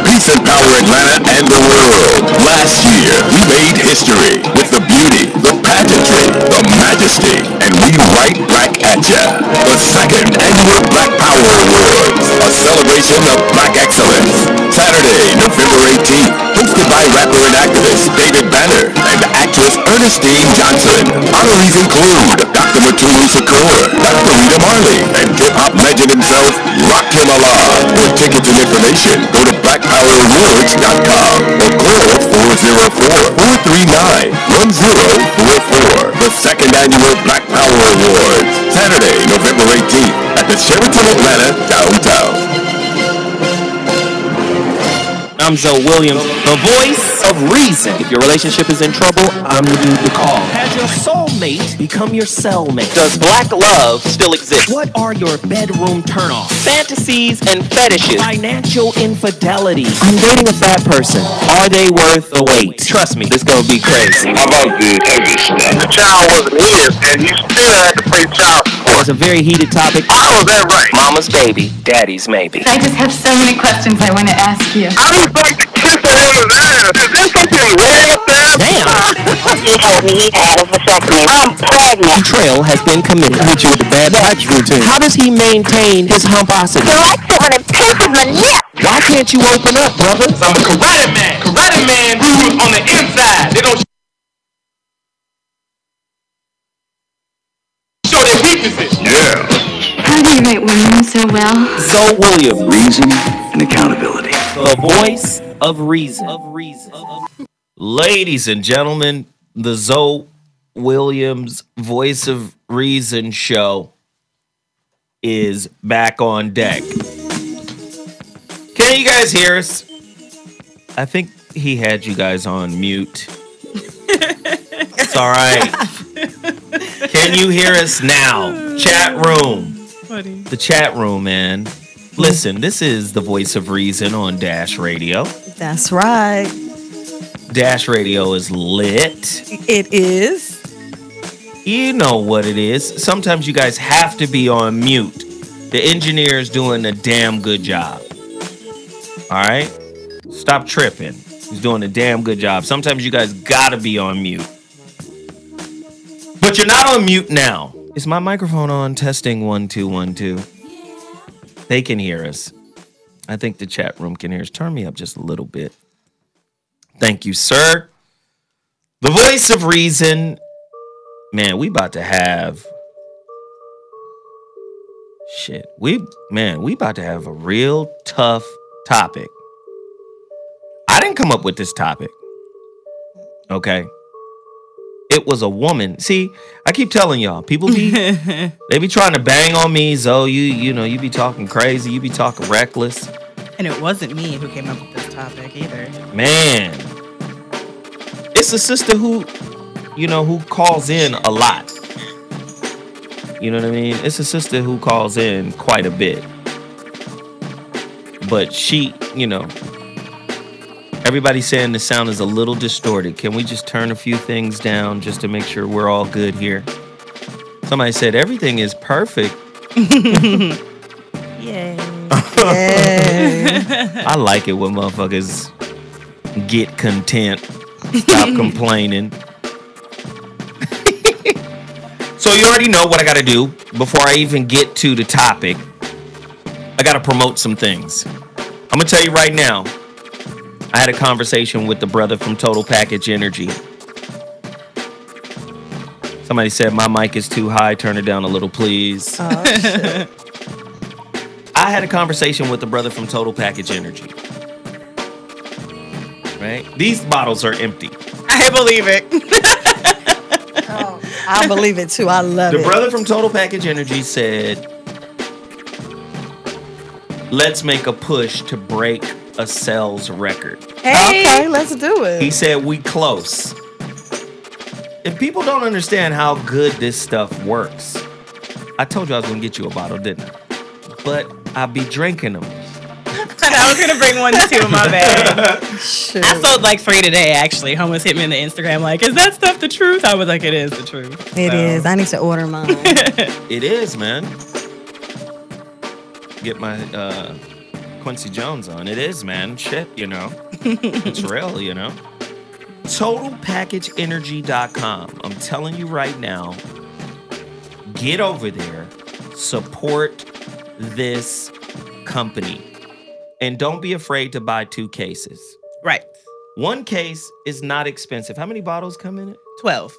Peace and power, Atlanta and the world. Last year, we made history with the beauty, the pageantry, the majesty, and we right back at ya. The second annual Black Power Awards, a celebration of Black excellence. Saturday, November 18th, hosted by rapper and activist David Banner and actress Ernestine Johnson. Honorees include Dr. Matulu Shakur, Dr. Rita Marley, and hip-hop legend himself, Rakim Allah. For tickets and information, go to blackpowerawards.com or call 404-439-1044. The second annual Black Power Awards, Saturday, November 18th at the Sheraton Atlanta, downtown. I'm Zoe Williams, the voice of reason. If your relationship is in trouble, I'm the dude to call. Has your soulmate become your cellmate? Does black love still exist? What are your bedroom turnoffs? Fantasies and fetishes. Financial infidelity. I'm dating a fat person. Are they worth the wait? Trust me, this gonna be crazy. How about the heavy stuff? The child wasn't his, and he still had to pay child support. It's a very heated topic. How is that right? Mama's baby, daddy's maybe. I just have so many questions I want to ask you. I just like to kiss a woman's ass. Is there something wrong with that? Damn! He told me he had a vasectomy. I'm pregnant. Betrayal has been committed. Hit you with the bad touch routine. How does he maintain his humposity? He likes it when it pinches my lip. Why can't you open up, brother? I'm a karate man. Karate man rules on the inside. They don't show their weaknesses. Yeah. How do you write women so well? Zoe Williams, Reason and accountability. the voice of reason. Ladies and gentlemen, the Zoe Williams Voice of Reason show is back on deck. Can you guys hear us? I think he had you guys on mute. It's all right. Can you hear us now? Chat room. Funny. The chat room, man. Listen, this is the Voice of Reason on Dash Radio. That's right. Dash Radio is lit. It is. You know what it is. Sometimes you guys have to be on mute. The engineer is doing a damn good job. All right? Stop tripping. He's doing a damn good job. Sometimes you guys gotta be on mute. But you're not on mute now. Is my microphone on? Testing 1 2 1 2. They can hear us. I think the chat room can hear us. Turn me up just a little bit. Thank you, sir. The voice of reason. Man, we about to have shit. We about to have a real tough topic. I didn't come up with this topic. Okay. it was a woman. See, I keep telling y'all, people they be trying to bang on me. Zoe, you be talking crazy. You be talking reckless. And it wasn't me who came up with this topic either. Man, it's a sister who calls in a lot. You know what I mean? It's a sister who calls in quite a bit. But she, everybody's saying the sound is a little distorted. Can we just turn a few things down just to make sure we're all good here? Somebody said everything is perfect. Yay. I like it when motherfuckers get content. Stop complaining. So you already know what I got to do before I even get to the topic. I got to promote some things. I'm going to tell you right now. I had a conversation with the brother from Total Package Energy. Somebody said my mic is too high. Turn it down a little, please. Oh, shit. I had a conversation with the brother from Total Package Energy. Right? These bottles are empty. I believe it. Oh, I believe it too. I love it. The brother from Total Package Energy said, let's make a push to break a sales record. Hey. Okay, let's do it. He said, we close. If people don't understand how good this stuff works, I told you I was going to get you a bottle, didn't I? But I'll be drinking them. I was going to bring one too, my bad. Shoot. I sold like 3 today, actually. Homeless hit me in the Instagram like, is that stuff the truth? I was like, it is the truth. It is. I need to order mine. It is, man. Get my Quincy Jones on. It is, man. Shit, It's real, TotalPackageEnergy.com. I'm telling you right now, get over there, support this company, and don't be afraid to buy 2 cases. Right. 1 case is not expensive. How many bottles come in it? 12.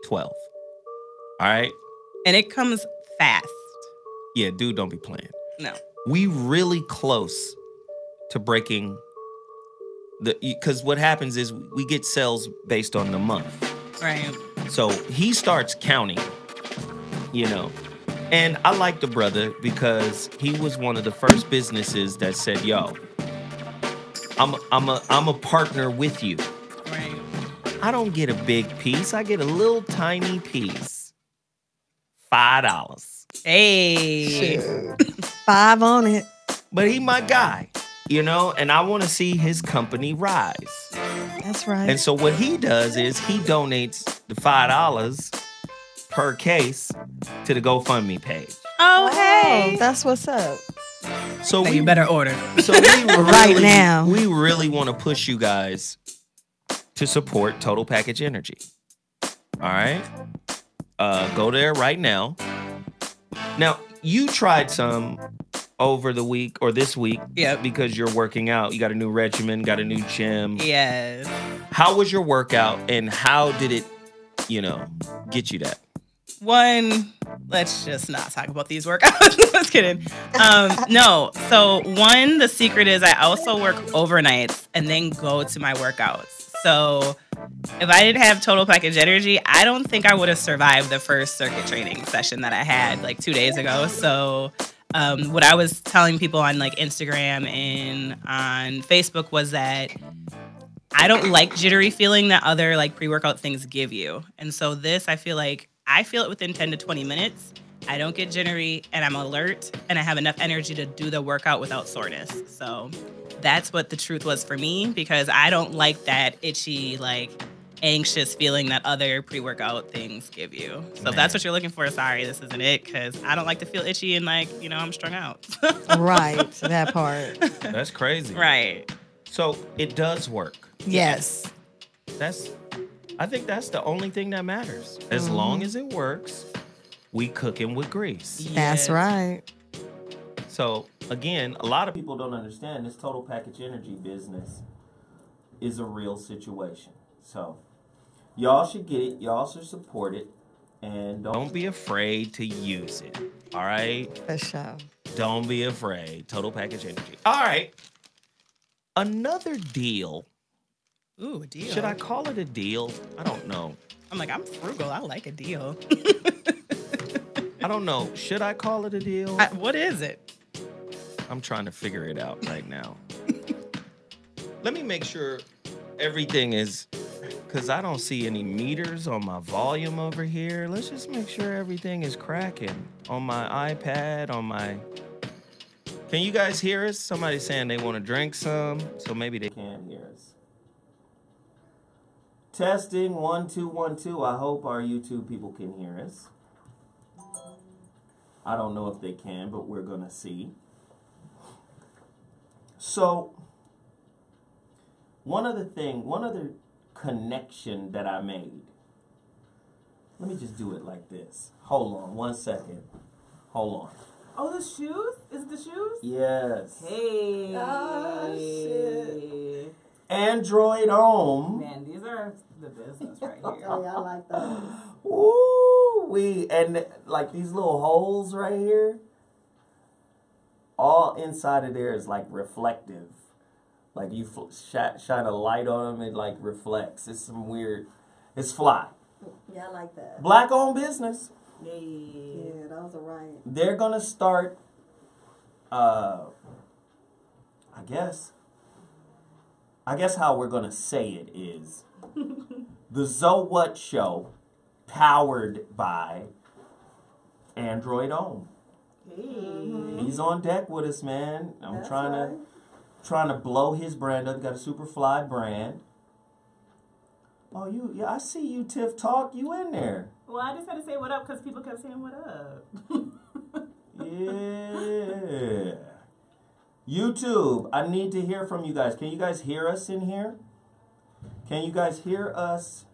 12. All right? And it comes fast. Yeah, dude, don't be playing. No. We really close to breaking because what happens is we get sales based on the month. Right. So he starts counting, And I like the brother because he was one of the first businesses that said, yo, I'm a partner with you. Right. I don't get a big piece. I get a little tiny piece. $5. Hey. Shoot. 5 on it. But he my guy, and I want to see his company rise. That's right. And so what he does is he donates the $5 per case to the GoFundMe page. Oh, hey. That's what's up. So you better order. So we really, right now. We really want to push you guys to support Total Package Energy. All right? Go there right now. Now, you tried some over the week or this week. Yep. Because you're working out. You got a new regimen, got a new gym. Yes. How was your workout and how did it, get you that? One, let's just not talk about these workouts. Just kidding. No. So one, the secret is I also work overnights and then go to my workouts. So if I didn't have Total Package Energy, I don't think I would have survived the first circuit training session that I had like 2 days ago. So what I was telling people on like Instagram and on Facebook was that I don't like jittery feeling that other like pre-workout things give you. And so this, I feel it within 10 to 20 minutes. I don't get jittery and I'm alert and I have enough energy to do the workout without soreness. So that's what the truth was for me because I don't like that itchy, like anxious feeling that other pre-workout things give you. So if that's what you're looking for, sorry, this isn't it because I don't like to feel itchy and like, I'm strung out. Right, that part. That's crazy. Right. So it does work. Yes. I think that's the only thing that matters. As long as it works, we cooking with grease. Yes. That's right. So again, a lot of people don't understand this Total Package Energy business is a real situation. So y'all should get it. Y'all should support it. And don't be afraid to use it. All right? For sure. Don't be afraid. Total Package Energy. All right. Another deal Ooh, a deal. Should I call it a deal? I don't know. I'm like, I'm frugal. I like a deal. I don't know. Should I call it a deal? What is it? I'm trying to figure it out right now. Let me make sure everything is, because I don't see any meters on my volume over here. Let's just make sure everything is cracking on my iPad, on my... Can you guys hear us? Somebody's saying they want to drink some, so maybe they can't hear us. Testing, 1, 2, 1, 2. I hope our YouTube people can hear us. I don't know if they can, but we're going to see. So, one other connection that I made. Let me just do it like this. Hold on 1 second. Hold on. Oh, the shoes? Is it the shoes? Yes. Hey. Oh, shit. Android Home. Man, these are the business right here. Oh, yeah, I like those. Ooh, and like these little holes right here, all inside of there is like reflective. Like you shine a light on them, it like reflects. It's some weird, it's fly. Yeah, I like that. Black owned business. Yeah, those are right. They're gonna start, I guess how we're gonna say it is the So What Show, powered by Android Home. Hey. He's on deck with us, man. I'm That's trying to blow his brand up. Got a super fly brand. Oh, I see you, Tiff Talk. You in there? Well, I just had to say what up because people kept saying what up. Yeah. YouTube, I need to hear from you guys. Can you guys hear us in here? Can you guys hear us?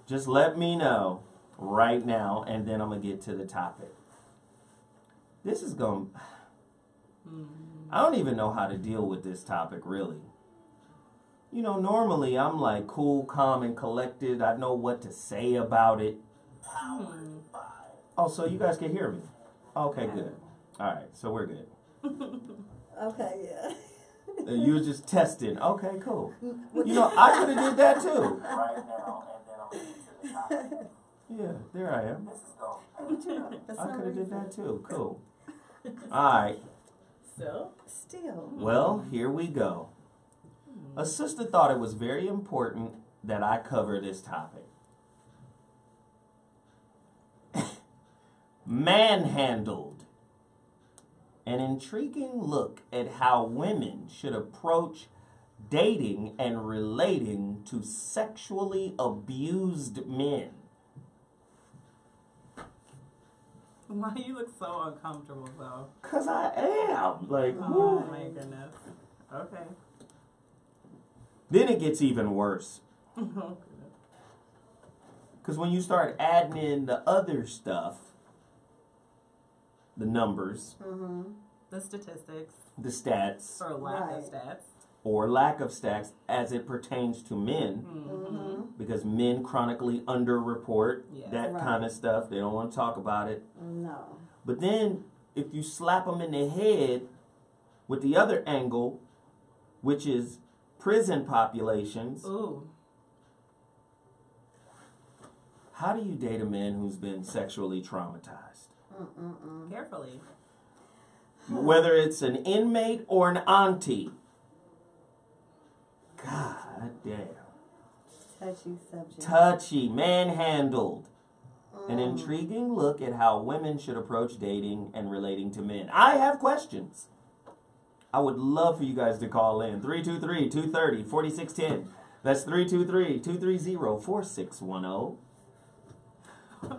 Just let me know right now, and then I'm going to get to the topic. This is going... I don't even know how to deal with this topic, really. You know, normally I'm like cool, calm, and collected. I know what to say about it. Oh, so you guys can hear me? Okay, good. All right, so we're good. Okay, yeah. You were just testing. Okay, cool. You know, I could have did that too. Yeah, there I am. I could have did that too. Cool. All right. Still. Well, here we go. A sister thought it was very important that I cover this topic. ManHandled. An intriguing look at how women should approach dating and relating to sexually abused men. Why do you look so uncomfortable, though? 'Cause I am. Like, oh, my goodness. Okay. Then it gets even worse. Because when you start adding in the other stuff, the numbers, the statistics, the stats, or lack of stats, or lack of stats as it pertains to men, because men chronically underreport that kind of stuff. They don't want to talk about it. No. But then if you slap them in the head with the other angle, which is prison populations. Ooh. How do you date a man who's been sexually traumatized? Carefully. Whether it's an inmate or an auntie. God damn. Touchy subject. Touchy, manhandled. An intriguing look at how women should approach dating and relating to men. I have questions. I would love for you guys to call in. 323-230-4610. That's 323-230-4610.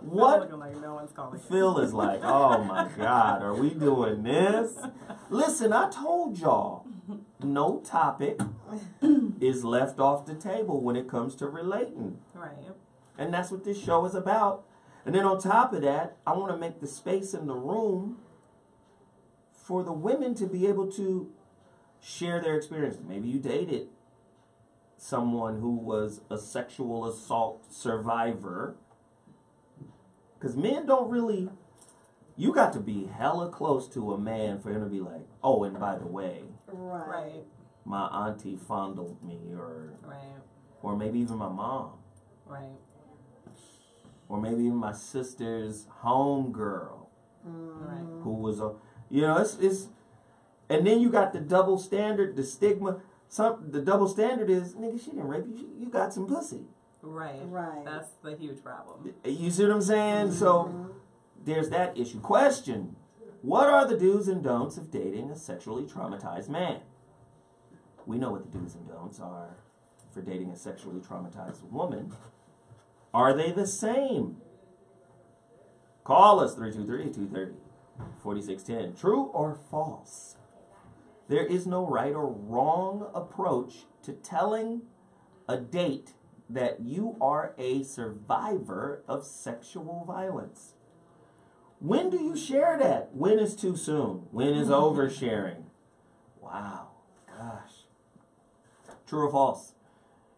What? Looking like no one's calling. Phil is like, oh my God, are we doing this? Listen, I told y'all, no topic is left off the table when it comes to relating. Right. And that's what this show is about. And then on top of that, I want to make the space in the room for the women to be able to share their experience. Maybe you dated someone who was a sexual assault survivor. Because men don't really... You got to be hella close to a man for him to be like, oh, and by the way. Right. my auntie fondled me, Right. or maybe even my mom. Right. Or maybe even my sister's homegirl, Right. who was a, you know, it's, and then you got the double standard, the stigma. The double standard is, nigga, she didn't rape you. You got some pussy. Right. Right. That's the huge problem. You see what I'm saying? So there's that issue. Question: what are the do's and don'ts of dating a sexually traumatized man? We know what the do's and don'ts are for dating a sexually traumatized woman. Are they the same? Call us 323-230-4610. True or false? There is no right or wrong approach to telling a date that you are a survivor of sexual violence. When do you share that? When is too soon? When is oversharing? Wow. Gosh. True or false?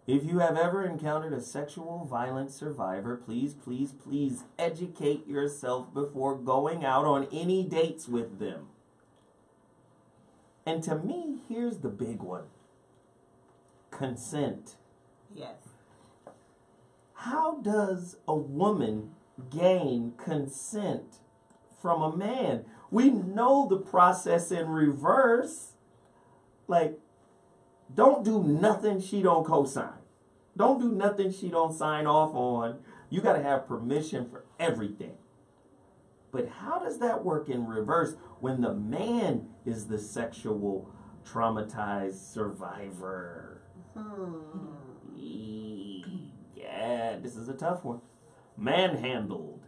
If you have ever encountered a sexual violence survivor, please, please, please educate yourself before going out on any dates with them. And to me, here's the big one. Consent. Yes. How does a woman gain consent from a man? We know the process in reverse. Like, don't do nothing she don't co-sign. Don't do nothing she don't sign off on. You got to have permission for everything. But how does that work in reverse when the man is the sexual traumatized survivor? Yeah, this is a tough one. ManHandled.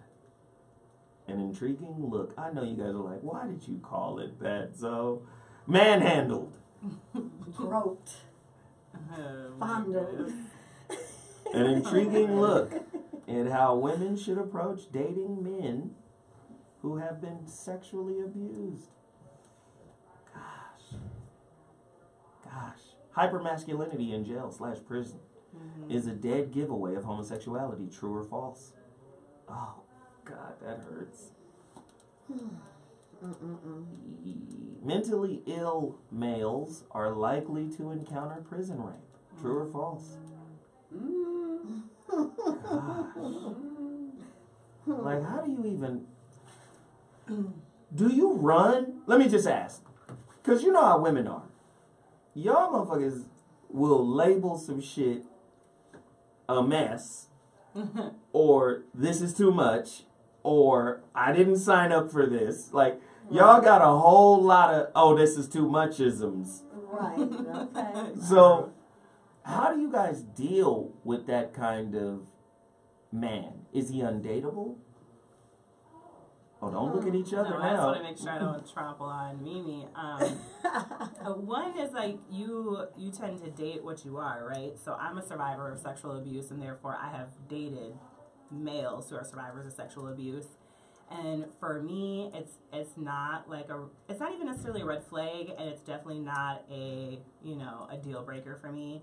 An intriguing look. I know you guys are like, why did you call it that? So, ManHandled. Groped. Fondled. An intriguing look at how women should approach dating men who have been sexually abused. Gosh. Hypermasculinity in jail/prison is a dead giveaway of homosexuality. True or false? Oh, God, that hurts. Mentally ill males are likely to encounter prison rape. True or false? Like, how do you even... Do you run? Let me just ask. Because you know how women are. Y'all motherfuckers will label some shit a mess, or this is too much, or I didn't sign up for this. Like, y'all got a whole lot of, oh, this is too much-isms. Right, okay. So, how do you guys deal with that kind of man? Is he undateable? Oh, don't look at each other I now. just want to make sure I don't trample on Mimi. One is like you tend to date what you are, right? So I'm a survivor of sexual abuse, and therefore I have dated males who are survivors of sexual abuse. And for me, it's not it's not even necessarily a red flag, and it's definitely not a deal breaker for me,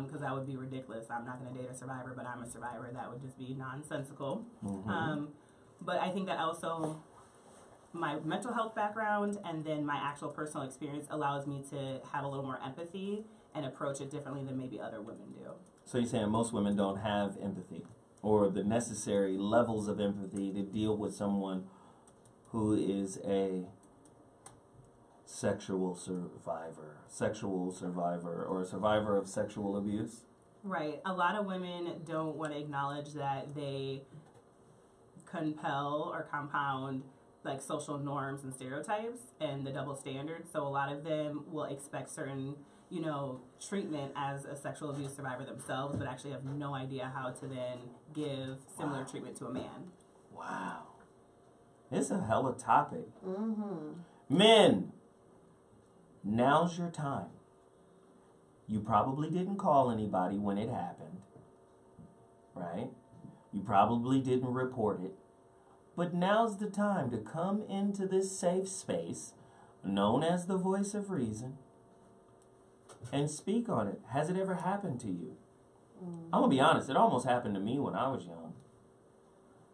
because that would be ridiculous. I'm not going to date a survivor, but I'm a survivor. That would just be nonsensical. But I think that also my mental health background and then my actual personal experience allows me to have a little more empathy and approach it differently than maybe other women do. So you're saying most women don't have empathy or the necessary levels of empathy to deal with someone who is a sexual survivor, or a survivor of sexual abuse? Right. A lot of women don't want to acknowledge that they compel or compound like social norms and stereotypes and the double standards. So a lot of them will expect certain, treatment as a sexual abuse survivor themselves, but actually have no idea how to then give similar treatment to a man. Wow. It's a hella topic. Men, now's your time. You probably didn't call anybody when it happened, right? You probably didn't report it. But now's the time to come into this safe space, known as the voice of reason, and speak on it. Has it ever happened to you? I'm going to be honest, it almost happened to me when I was young.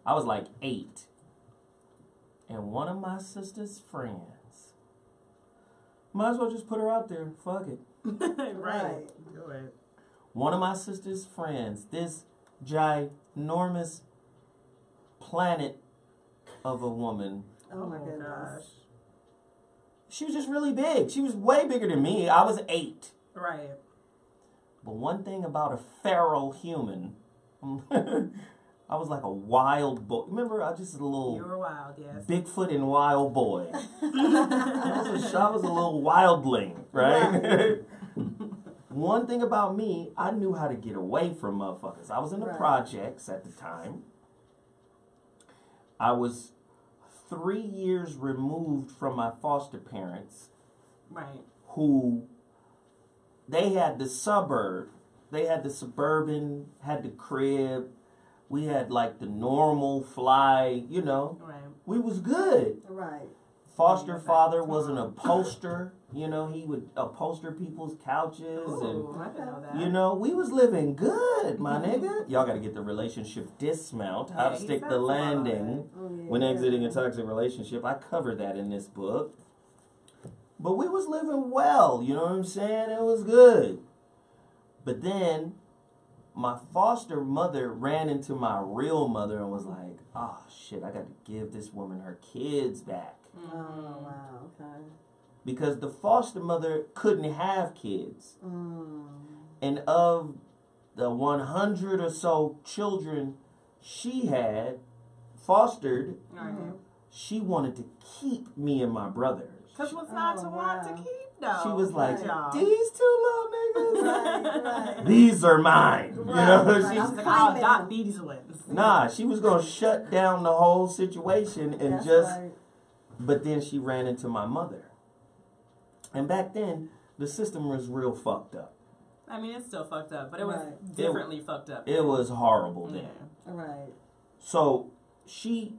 I was like 8. And one of my sister's friends, might as well just put her out there, fuck it. Right. Do it. One of my sister's friends, this ginormous planet of a woman. Oh my gosh. She was just really big. She was way bigger than me. I was 8. Right. But one thing about a feral human, I was like a wild boy. Remember, I was just a little... You were wild, yes. Bigfoot and wild boy. I was a little wildling, right? One thing about me, I knew how to get away from motherfuckers. I was in the projects at the time. I was 3 years removed from my foster parents. Right. Who, they had the suburb. They had the suburban, had the crib. We had like the normal fly, you know. Right. We was good. Right. Foster father was an upholster. You know, he would upholster people's couches. Ooh, I didn't know that. You know, we was living good, my nigga. Y'all got to get the relationship dismount. How to stick the landing when exiting a toxic relationship. I covered that in this book. But we was living well. You know what I'm saying? It was good. But then my foster mother ran into my real mother and was like, oh, shit, I got to give this woman her kids back. Oh, wow, okay. Because the foster mother couldn't have kids. And of the 100 or so children she had fostered, she wanted to keep me and my brothers. Because what's not to want to keep, though? She was like, Y'all. these two little niggas, these are mine. You know, She's like, I'll adopt these ones. Nah, she was going to shut down the whole situation and But then she ran into my mother. And back then, the system was real fucked up. I mean, it's still fucked up, but it was differently fucked up. It was horrible then. Right. So she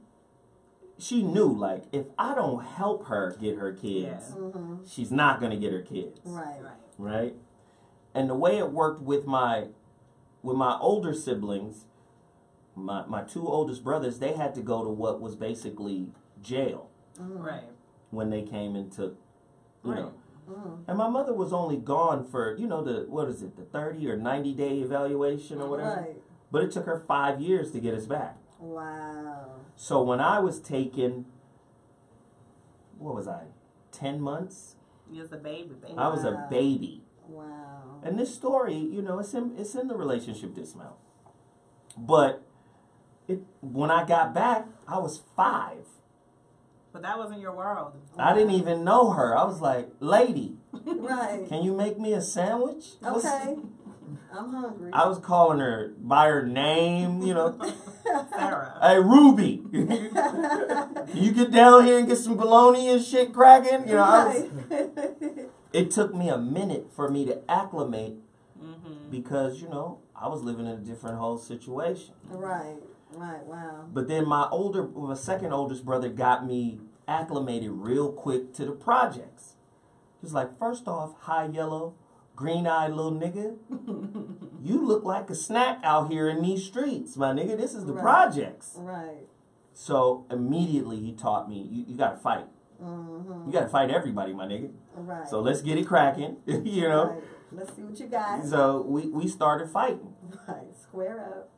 knew, like, if I don't help her get her kids, she's not going to get her kids. Right? And the way it worked with my older siblings, my 2 oldest brothers, they had to go to what was basically jail. Right. When they came and took, you know. And my mother was only gone for, you know, the 30 or 90 day evaluation or whatever. Right. But it took her 5 years to get us back. Wow. So when I was taken, what was I, 10 months? You was a baby. I was a baby. Wow. And this story, you know, it's in the relationship dismount. But when I got back, I was 5. But that wasn't your world. I didn't even know her. I was like, lady, right? Can you make me a sandwich? Okay. I'm hungry. I was calling her by her name, you know. Sarah. Hey, Ruby. Can you get down here and get some bologna and shit cracking? You know, it took me a minute for me to acclimate because, you know, I was living in a different whole situation. Right. Right, wow. But then my second oldest brother got me acclimated real quick to the projects. He was like, first off, high yellow, green-eyed little nigga, you look like a snack out here in these streets, my nigga. This is the projects. Right. So immediately he taught me, you got to fight. You got to fight everybody, my nigga. Right. So let's get it cracking, you know. Right. Let's see what you got. So we started fighting. Right, square up.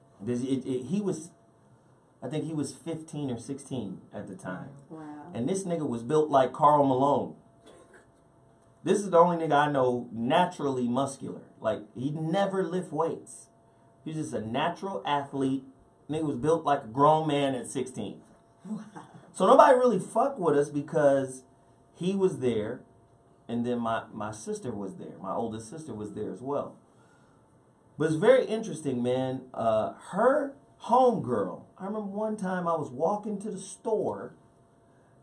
I think he was 15 or 16 at the time. Wow. And this nigga was built like Karl Malone. This is the only nigga I know naturally muscular. Like, he never lift weights. He's just a natural athlete. Nigga was built like a grown man at 16. Wow. So nobody really fucked with us because he was there, and then my sister was there. My oldest sister was there as well. But it's very interesting, man. Her homegirl, I remember one time I was walking to the store,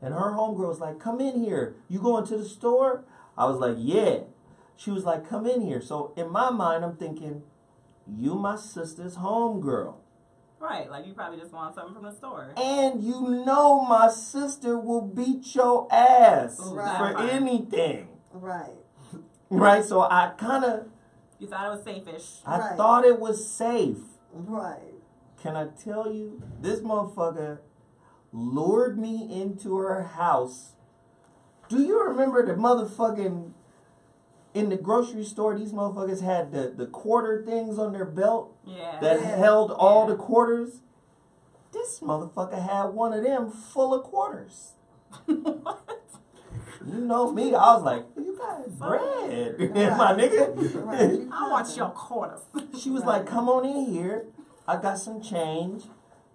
and her homegirl was like, come in here. You going to the store? I was like, yeah. She was like, come in here. So in my mind, I'm thinking, you my sister's homegirl. Right, like you probably just want something from the store. And you know my sister will beat your ass for anything. Right. Right, so I kind of... You thought it was safe-ish. I thought it was safe. Right. Can I tell you, this motherfucker lured me into her house. Do you remember the motherfucking in the grocery store, these motherfuckers had the quarter things on their belt Yeah. that held all the quarters. This motherfucker had one of them full of quarters. What? You know me, I was like, you got bread, my nigga. Right. I want your quarters. She was like, come on in here. I got some change.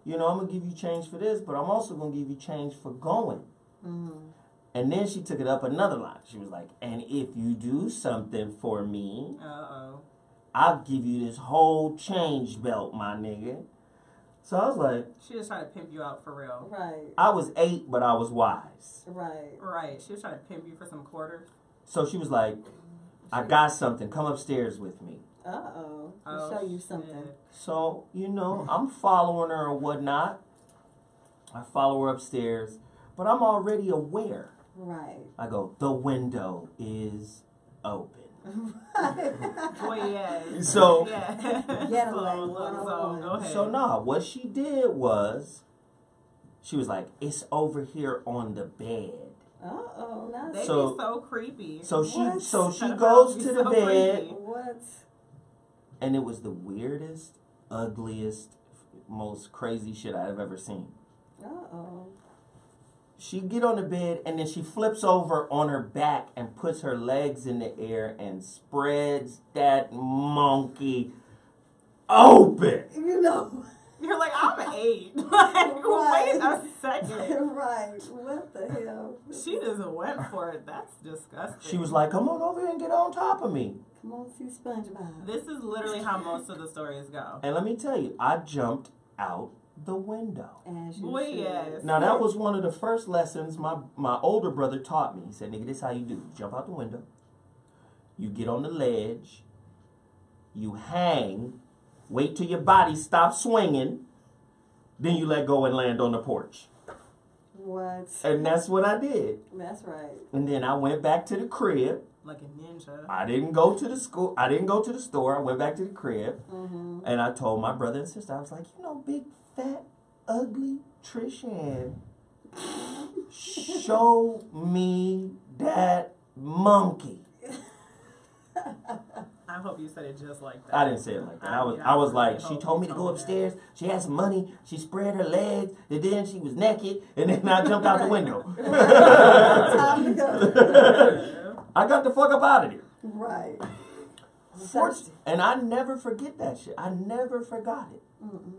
You know, I'm going to give you change for this, but I'm also going to give you change for going. And then she took it up another line. She was like, and if you do something for me, I'll give you this whole change belt, my nigga. So I was like... She was trying to pimp you out for real. Right. I was 8, but I was wise. Right. Right. She was trying to pimp you for some quarters. So she was like, I got something. Come upstairs with me. Uh-oh. I'll show you something. Shit. So, you know, I'm following her or whatnot. I follow her upstairs, but I'm already aware. Right. I go, the window is open. Boy, yes. So, go ahead. So, nah, what she did was, she was like, it's over here on the bed. Uh-oh. They be So- so creepy. So she That goes be to the so bed, creepy. What? and it was the weirdest, ugliest, most crazy shit I've ever seen. Uh-oh. She get on the bed, and then she flips over on her back and puts her legs in the air and spreads that monkey open. You know. You're like, I'm 8. Like, wait a second. Right. What the hell? She just went for it. That's disgusting. She was like, come on over here and get on top of me. Come on, see SpongeBob. This is literally how most of the stories go. And let me tell you, I jumped out the window. As you Boy, should. yes. Now, that was one of the first lessons my older brother taught me. He said, nigga, this how you do. You jump out the window. You get on the ledge. You hang. Wait till your body stops swinging. Then you let go and land on the porch. What? And that's what I did. That's right. And then I went back to the crib. Like a ninja. I didn't go to the school. I didn't go to the store. I went back to the crib. And I told my brother and sister, I was like, you know, big, fat, ugly Trish Ann, show me that monkey. I hope you said it just like that. I didn't say it like that. I was like, she told me to go upstairs. She had some money. She spread her legs. And then she was naked. And then I jumped out the window. Time to go. I got the fuck up out of there. Right. And I never forget that shit. I never forgot it.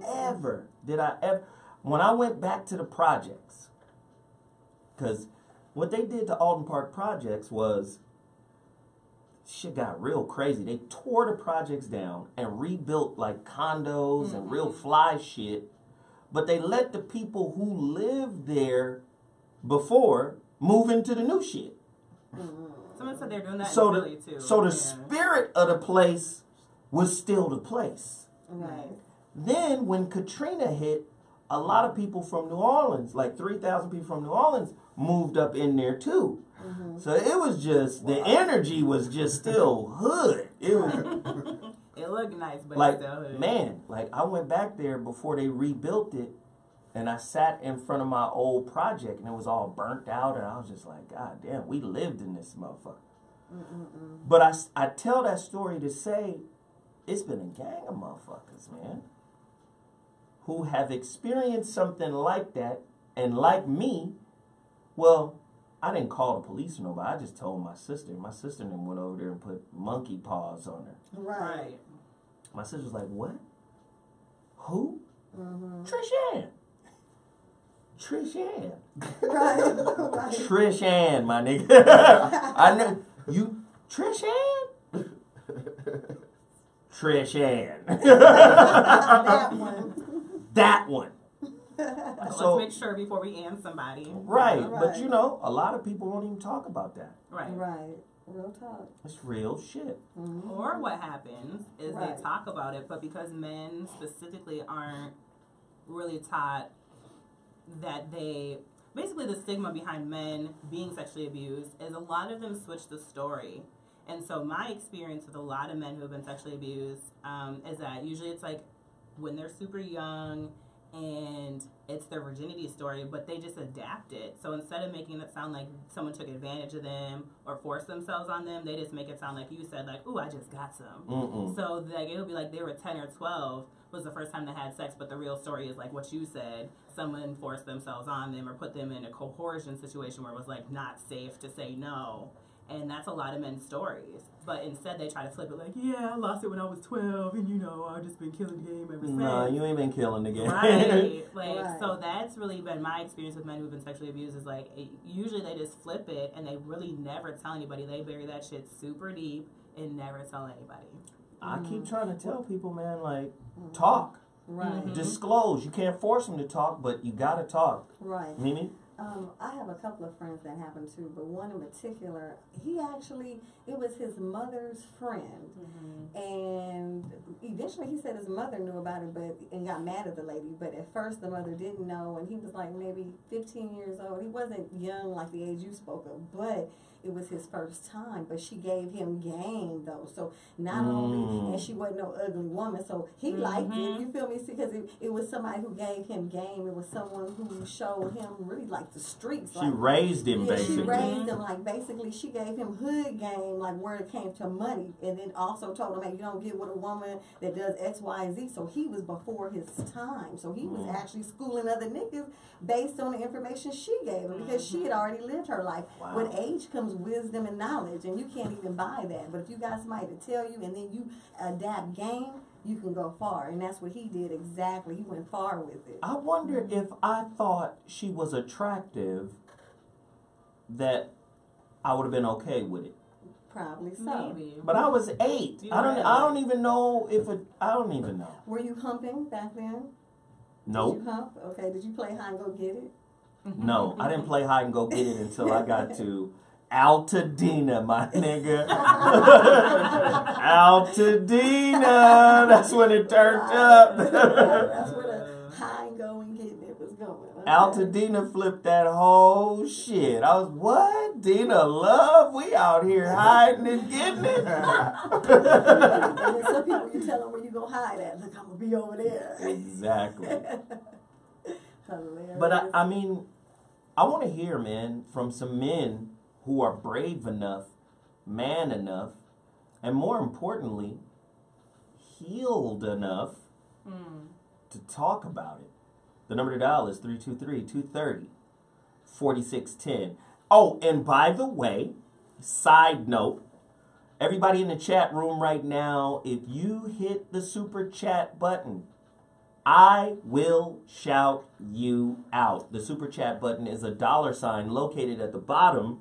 Ever. Did I ever. When I went back to the projects, because what they did to Alton Park Projects was, shit got real crazy. They tore the projects down and rebuilt like condos and real fly shit. But they let the people who lived there before move into the new shit. Someone said they're doing that So in Philly too. the spirit of the place was still the place. Right. Then when Katrina hit, a lot of people from New Orleans, like 3,000 people from New Orleans, moved up in there too. So it was just, the energy was just still hood. It was it looked nice, but like, it's still hood. man, like I went back there before they rebuilt it, and I sat in front of my old project, and it was all burnt out, and I was just like, God damn, we lived in this motherfucker. But I tell that story to say, it's been a gang of motherfuckers, man, who have experienced something like that, and like me, well, I didn't call the police or nobody. I just told my sister. My sister then went over there and put monkey paws on her. Right. My sister was like, what? Who? Trish Ann. Trish Ann. Right. Trish Ann, my nigga. I know. You, Trish Ann? Trish Ann. That one. That one. So let's make sure before we end somebody. Right. But you know, a lot of people won't even talk about that. Right. Right. Real talk. It's real shit. Or what happens is Right. they talk about it, but because men specifically aren't really taught that they, basically the stigma behind men being sexually abused is a lot of them switch the story. And so my experience with a lot of men who have been sexually abused is that usually it's like when they're super young and it's their virginity story, but they just adapt it. So instead of making it sound like someone took advantage of them or forced themselves on them, they just make it sound like you said, like, ooh, I just got some. So like it'll be like they were 10 or 12 was the first time they had sex, but the real story is like what you said. Someone forced themselves on them or put them in a coercion situation where it was like not safe to say no. And that's a lot of men's stories. But instead they try to flip it like, yeah, I lost it when I was 12 and I've just been killing the game ever since. No, you ain't been killing the game. Right. So that's really been my experience with men who've been sexually abused is like, usually they just flip it and they really never tell anybody. They bury that shit super deep and never tell anybody. I keep trying to tell people, man, like, talk. Right. Disclose. You can't force them to talk, but you got to talk. Right. Mimi? I have a couple of friends that happened to, but one in particular, it was his mother's friend. And eventually he said his mother knew about it and got mad at the lady, but at first the mother didn't know, and he was like maybe 15 years old. He wasn't young like the age you spoke of, but it was his first time, but she gave him game though. So not only, and she wasn't no ugly woman, so he liked it. You feel me? Because it was somebody who gave him game. It was someone who showed him really like the streets. She raised him basically. She raised him like basically. She gave him hood game, like where it came to money, and then also told him, hey, you don't get with a woman that does X, Y, and Z. So he was before his time. So he was actually schooling other niggas based on the information she gave him because she had already lived her life. Wow. With age comes wisdom and knowledge, and you can't even buy that. But if you got somebody to tell you and then you adapt game, you can go far. And that's what he did exactly. He went far with it. I wonder if I thought she was attractive, that I would have been okay with it. Probably so. Maybe. But I was 8. I don't even know if it. I don't even know. Were you humping back then? Nope. Did you hump? Okay. Did you play hide and go get it? No, I didn't play hide and go get it until I got to Altadena, my nigga. Altadena. That's when it turned up. That's where the hide and go and get it was going. Okay. Altadena flipped that whole shit. I was, what? Dina Love? We out here hiding and getting it? And then some people, you tell them where you go hide at. Look, I'm going to be over there. Exactly. Hilarious. But I mean, I want to hear, man, from some men who are brave enough, man enough, and more importantly, healed enough to talk about it. The number to dial is 323-230-4610. Oh, and by the way, side note, everybody in the chat room right now, if you hit the super chat button, I will shout you out. The super chat button is a $sign located at the bottom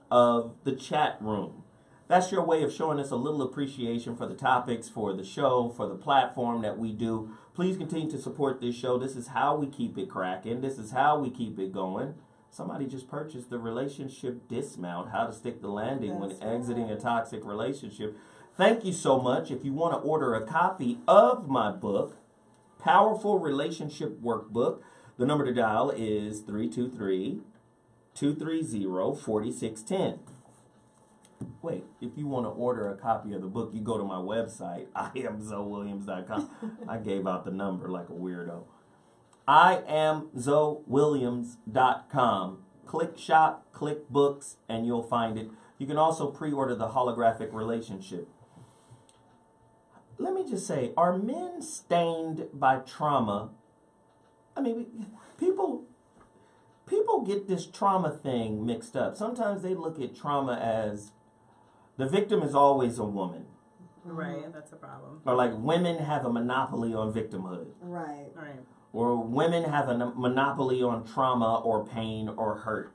of the chat room. That's your way of showing us a little appreciation for the topics, for the show, for the platform that we do. Please continue to support this show. This is how we keep it cracking. This is how we keep it going. Somebody just purchased the relationship dismount, how to stick the landing when exiting a toxic relationship. Thank you so much. If you want to order a copy of my book, Powerful Relationship Workbook, the number to dial is 323-230-4610. Wait, if you want to order a copy of the book, you go to my website, IamZoeWilliams.com. I gave out the number like a weirdo. IamZoeWilliams.com. Click shop, click books, and you'll find it. You can also pre-order the holographic relationship. Let me just say, are men stained by trauma? I mean, people get this trauma thing mixed up. Sometimes they look at trauma as the victim is always a woman. Right, that's a problem. Or like women have a monopoly on victimhood. Right. Or women have a monopoly on trauma or pain or hurt.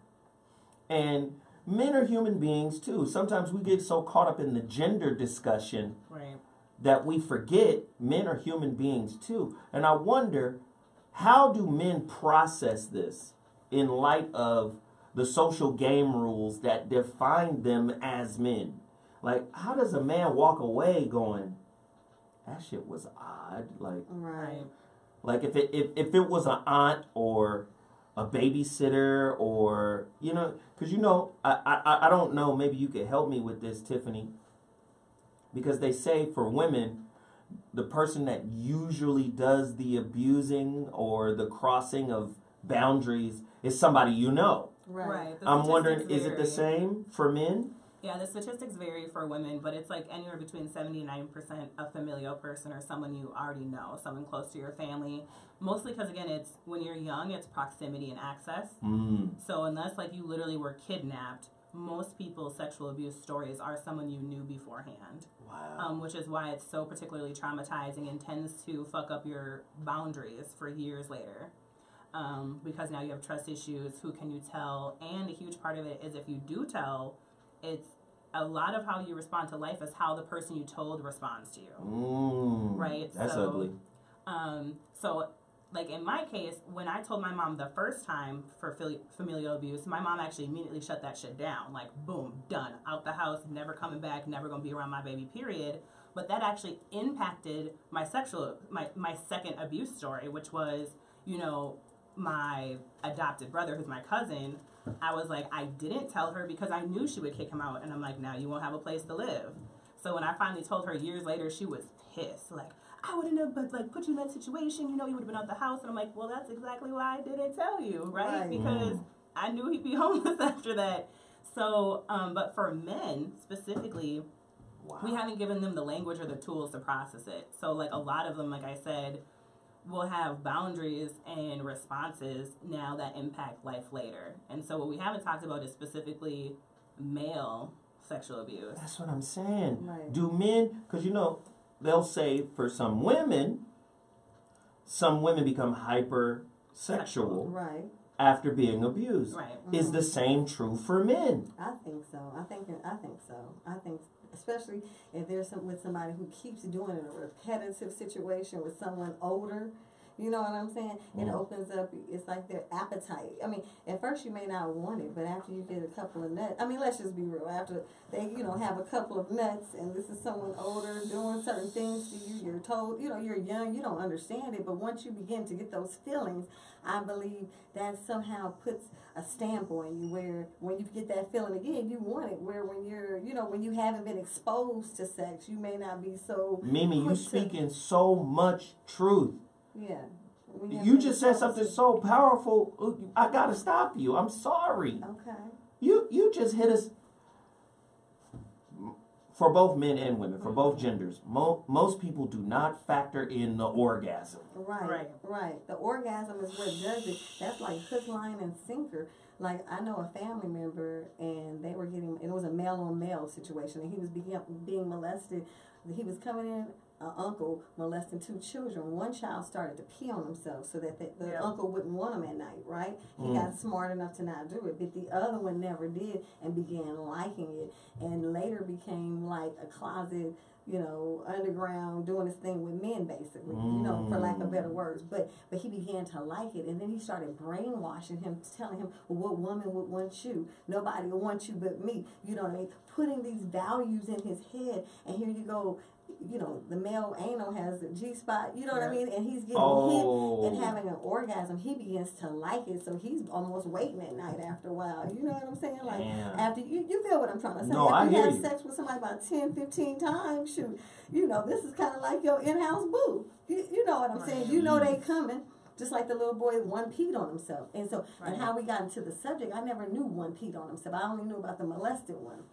And men are human beings too. Sometimes we get so caught up in the gender discussion that we forget men are human beings too. And I wonder, how do men process this in light of the social game rules that define them as men? Like, how does a man walk away going, that shit was odd? Like, like if it was an aunt or a babysitter or, you know, because, you know, I don't know, maybe you could help me with this, Tiffany, because they say for women, the person that usually does the abusing or the crossing of boundaries is somebody you know. Right. I'm wondering, is it the same for men? Yeah, the statistics vary for women, but it's like anywhere between 70 and 90% a familial person or someone you already know, someone close to your family. Mostly because, again, it's when you're young, it's proximity and access. So unless, like, you literally were kidnapped, most people's sexual abuse stories are someone you knew beforehand. Wow. Which is why it's so particularly traumatizing and tends to fuck up your boundaries for years later. Because now you have trust issues, who can you tell? And a huge part of it is if you do tell, it's a lot of how you respond to life is how the person you told responds to you. Right? That's ugly. So, like in my case, when I told my mom the first time for familial abuse, my mom actually immediately shut that shit down. Like, boom, done. Out the house, never coming back, never going to be around my baby, period. But that actually impacted my my second abuse story, which was, you know, my adopted brother, who's my cousin. I was like, I didn't tell her because I knew she would kick him out. And I'm like, now you won't have a place to live. So when I finally told her years later, she was pissed. Like, I wouldn't have put you in that situation. You know, you would have been out the house. And I'm like, well, that's exactly why I didn't tell you, right? Because I knew he'd be homeless after that. So, but for men specifically, we haven't given them the language or the tools to process it. So, like, a lot of them, like I said, will have boundaries and responses now that impact life later. And so what we haven't talked about is specifically male sexual abuse. That's what I'm saying. Right. Do men, because you know, they'll say for some women become hypersexual after being abused. Right. Is the same true for men? I think so. I think so. I think especially if there's with somebody who keeps doing it, a repetitive situation with someone older, you know what I'm saying? It opens up, it's like their appetite. I mean, at first you may not want it, but after you get a couple of nuts, I mean, let's just be real, after they, you know, have a couple of nuts and this is someone older doing certain things to you, you're told, you know, you're young, you don't understand it, but once you begin to get those feelings, I believe that somehow puts a stamp on you where when you get that feeling again, you want it, where when you're, you know, when you haven't been exposed to sex, you may not be so... Mimi, you speaking so much truth. Yeah. You just said something so powerful. I gotta stop you. I'm sorry. Okay. You just hit us... For both men and women, for both genders, most people do not factor in the orgasm. Right. The orgasm is what does it. That's like hook, line, and sinker. Like, I know a family member, and they were getting, it was a male-on-male situation, and he was being molested. He was coming in, an uncle molesting 2 children. One child started to pee on himself so that the uncle wouldn't want him at night, right? He got smart enough to not do it, but the other one never did and began liking it, and later became like a closet, you know, underground, doing his thing with men, basically, you know, for lack of better words. But he began to like it, and then he started brainwashing him, telling him, well, what woman would want you? Nobody will want you but me. You know what I mean? Putting these values in his head, and here you go, you know, the male anal has a G-spot, you know what I mean? And he's getting hit and having an orgasm. He begins to like it, so he's almost waiting at night after a while. You know what I'm saying? Like, after you feel what I'm trying to say. No, after I hear have you. sex with somebody about 10, 15 times, shoot, you know, this is kind of like your in-house boo. You know what I'm saying? You know they coming. Just like the little boy, one peed on himself. And so, and how we got into the subject, I never knew one peed on himself. I only knew about the molested one.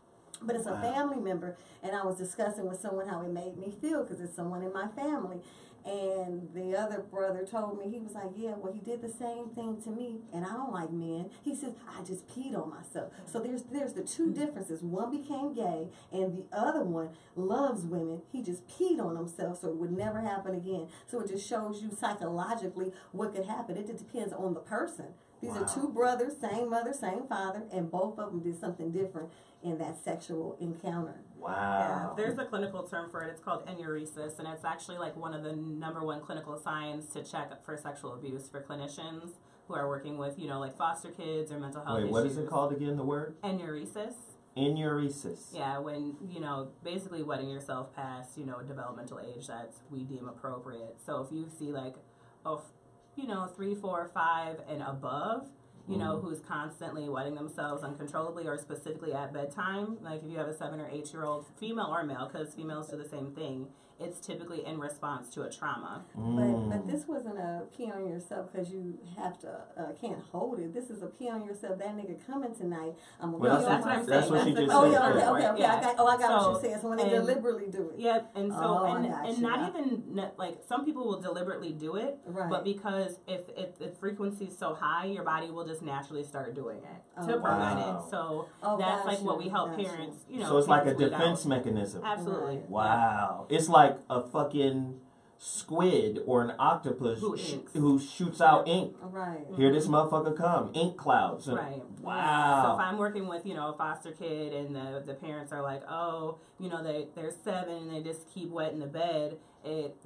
But it's a family member, and I was discussing with someone how it made me feel because it's someone in my family. And the other brother told me, he was like, yeah, well, he did the same thing to me, and I don't like men. He says, I just peed on myself. So there's the 2 differences. One became gay, and the other one loves women. He just peed on himself, so it would never happen again. So it just shows you psychologically what could happen. It just depends on the person. These are 2 brothers, same mother, same father, and both of them did something different in that sexual encounter. Wow. Yeah, there's a clinical term for it. It's called enuresis, and it's actually like one of the #1 clinical signs to check for sexual abuse for clinicians who are working with, you know, like foster kids or mental health issues. What is it called again, the word? Enuresis. Enuresis. Yeah, when, you know, basically wetting yourself past, you know, developmental age that we deem appropriate. So if you see like, you know, 3, 4, 5 and above, you know, who's constantly wetting themselves uncontrollably or specifically at bedtime, like if you have a 7 or 8 year old, female or male, because females do the same thing, it's typically in response to a trauma. But this wasn't a pee on yourself because you have to can't hold it. This is a pee on yourself. That nigga coming tonight. I'm gonna that's what I'm saying. That's what she just said. Oh yeah, okay. Yeah. I got what you're saying. So when they deliberately do it. Yep, and so and not even like some people will deliberately do it, but because if the frequency is so high, your body will just naturally start doing it to prevent it. So that's like what we help parents. So it's like a defense mechanism. Absolutely. Wow. It's like a fucking squid or an octopus who shoots out ink. Right. Here this motherfucker come. Ink clouds. Right. Wow. So if I'm working with, a foster kid and the parents are like, oh, they're 7 and they just keep wetting the bed,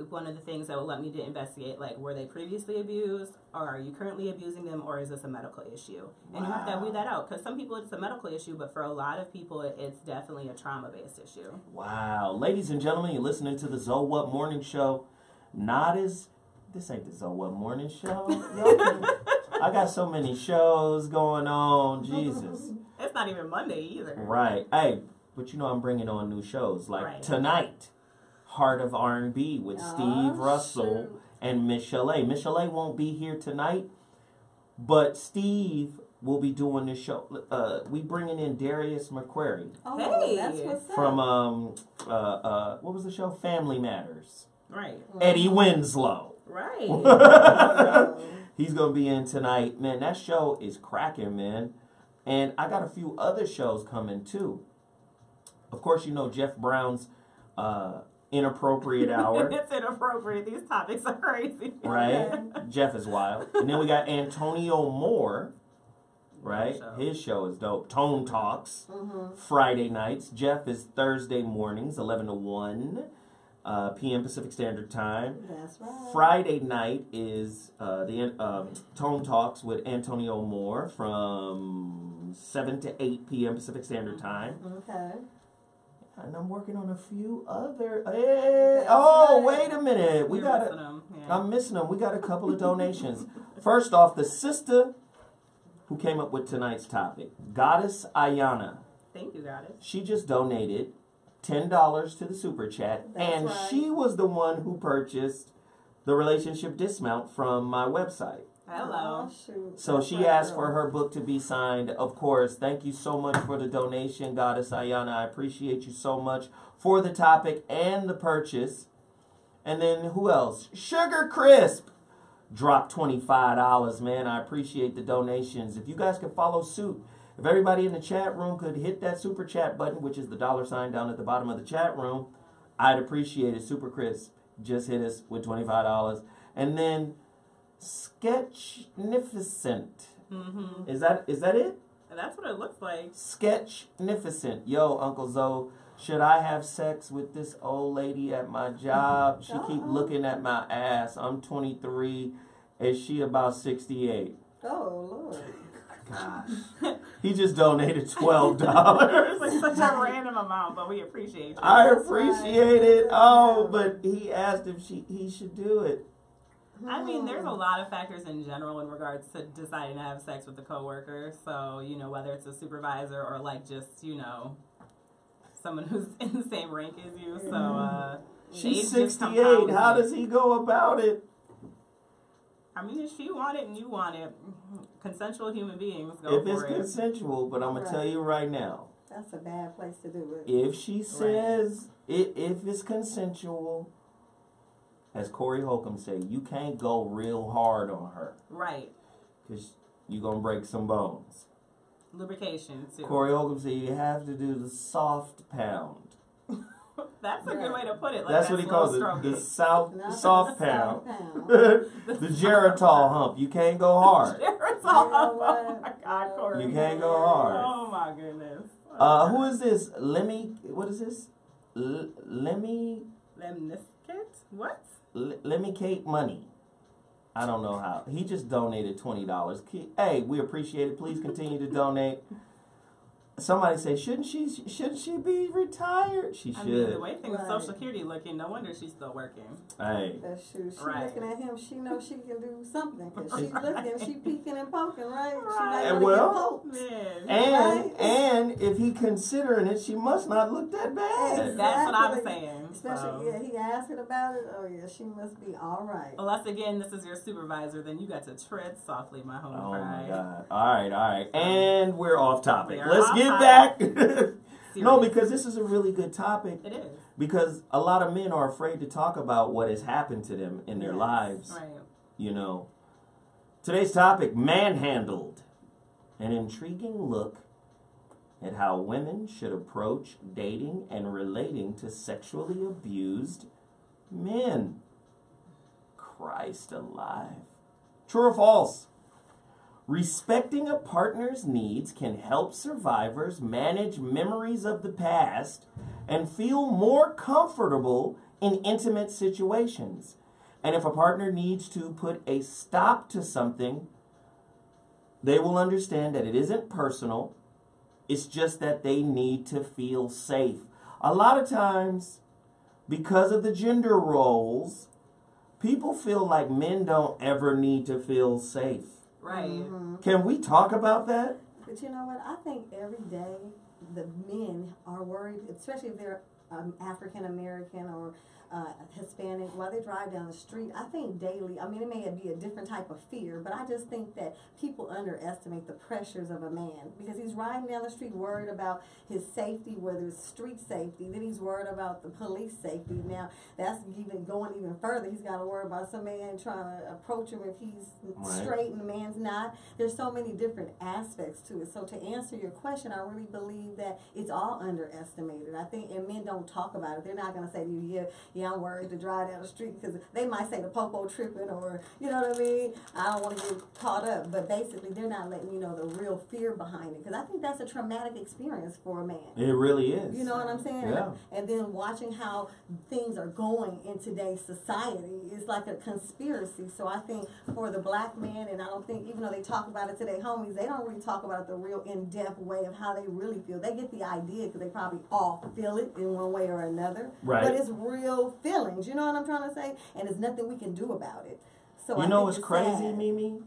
one of the things that will let me to investigate, like, were they previously abused, or are you currently abusing them, or is this a medical issue? And you have to weed that out, because some people it's a medical issue, but for a lot of people it's definitely a trauma-based issue. Wow. Ladies and gentlemen, you're listening to the Zoe What Morning Show. This ain't the Zoe What Morning Show. I got so many shows going on. Jesus. It's not even Monday either. Right. Hey, but I'm bringing on new shows. Like tonight, Heart of R&B with Steve Russell and Miss Chalet. Miss Chalet won't be here tonight, but Steve will be doing the show. We bringing in Darius McQuarrie. Oh, hey, that's what's up. From what was the show? Family Matters. Right. Eddie Winslow. Right. He's gonna be in tonight. Man, that show is cracking, man. And I got a few other shows coming too. Of course, Jeff Brown's Inappropriate Hour. It's inappropriate. These topics are crazy. Right? Jeff is wild. And then we got Antonio Moore. Right? His show is dope. Tone Talks. Friday nights. Jeff is Thursday mornings, 11 to 1 p.m. Pacific Standard Time. That's right. Friday night is the Tone Talks with Antonio Moore from 7 to 8 p.m. Pacific Standard Time. Okay. And I'm working on a few other. Wait a minute. I'm missing them. We got a couple of donations. First off, the sister who came up with tonight's topic, Goddess Ayana. Thank you, Goddess. She just donated $10 to the super chat, and she was the one who purchased the relationship dismount from my website. Hello. So she asked for her book to be signed. Of course, thank you so much for the donation, Goddess Ayana. I appreciate you so much for the topic and the purchase. And then who else? Sugar Crisp dropped $25, man. I appreciate the donations. If you guys could follow suit, if everybody in the chat room could hit that super chat button, which is the $sign down at the bottom of the chat room, I'd appreciate it. Super Crisp just hit us with $25. And then Sketchnificent. Is that it? That's what it looks like. Sketchnificent. Yo, Uncle Zoe, should I have sex with this old lady at my job? She keep looking at my ass. I'm 23 and she about 68. Oh, Lord. Gosh. He just donated $12. It's like such a random amount, but we appreciate you. I appreciate it. Oh, but he asked if he should do it. I mean, there's a lot of factors in general in regards to deciding to have sex with a coworker. So, whether it's a supervisor or like just, someone who's in the same rank as you. So, she's 68. How does he go about it? I mean, if she want it and you want it, consensual human beings go if it's consensual, but I'm going to tell you right now. That's a bad place to do it. If she says, if it's consensual, as Corey Holcomb said, you can't go real hard on her. Right. Because you're going to break some bones. Lubrication, too. Corey Holcomb said you have to do the soft pound. That's a good way to put it. Like that's what he calls it. The soft pound. The Geritol hump. You can't go hard. Geritol hump. Oh my God, Corey. You can't go hard. Oh my goodness. Who is this? What is this? Lemniscate? What? Lemmy Money. I don't know how. He just donated $20. Hey, we appreciate it. Please continue to donate. somebody say, shouldn't she be retired? She should. I mean, the way things Social Security looking, no wonder she's still working. Hey. That's true. She looking at him. She knows she can do something. Cause she's looking, she peeking and poking, right? She And well, and if he considering it, she must not look that bad. Exactly. That's what I'm saying. Especially, he asking about it. Oh yeah, she must be all right. Unless again, this is your supervisor, then you got to tread softly, my home my God! All right, and we're off topic. Let's off get topic. back. No, because this is a really good topic. It is. Because a lot of men are afraid to talk about what has happened to them in their lives. Right. You know. Today's topic: ManHandled, an intriguing look at how women should approach dating and relating to sexually abused men. Christ alive. True or false? Respecting a partner's needs can help survivors manage memories of the past and feel more comfortable in intimate situations. And if a partner needs to put a stop to something, they will understand that it isn't personal. It's just that they need to feel safe. A lot of times, because of the gender roles, people feel like men don't ever need to feel safe. Right. Mm-hmm. Can we talk about that? But you know what? I think every day the men are worried, especially if they're African American or Hispanic, while they drive down the street. I think daily, I mean, it may be a different type of fear, but I just think that people underestimate the pressures of a man because he's riding down the street worried about his safety, whether it's street safety, then he's worried about the police safety. Now, that's even going even further. He's got to worry about some man trying to approach him if he's straight and the man's not. There's so many different aspects to it. So to answer your question, I really believe that it's all underestimated. I think, and men don't talk about it. They're not going to say to you, yeah, I'm worried to drive down the street because they might say the popo tripping or, you know what I mean? I don't want to get caught up. But basically, they're not letting you know the real fear behind it because I think that's a traumatic experience for a man. It really is. You know what I'm saying? Yeah. And then watching how things are going in today's society is like a conspiracy. So I think for the black man, and I don't think, even though they talk about it to their homies, they don't really talk about it the real in-depth way of how they really feel. They get the idea because they probably all feel it in one way or another. Right. But it's real feelings, you know what I'm trying to say? And there's nothing we can do about it. So you know what's crazy, Mimi?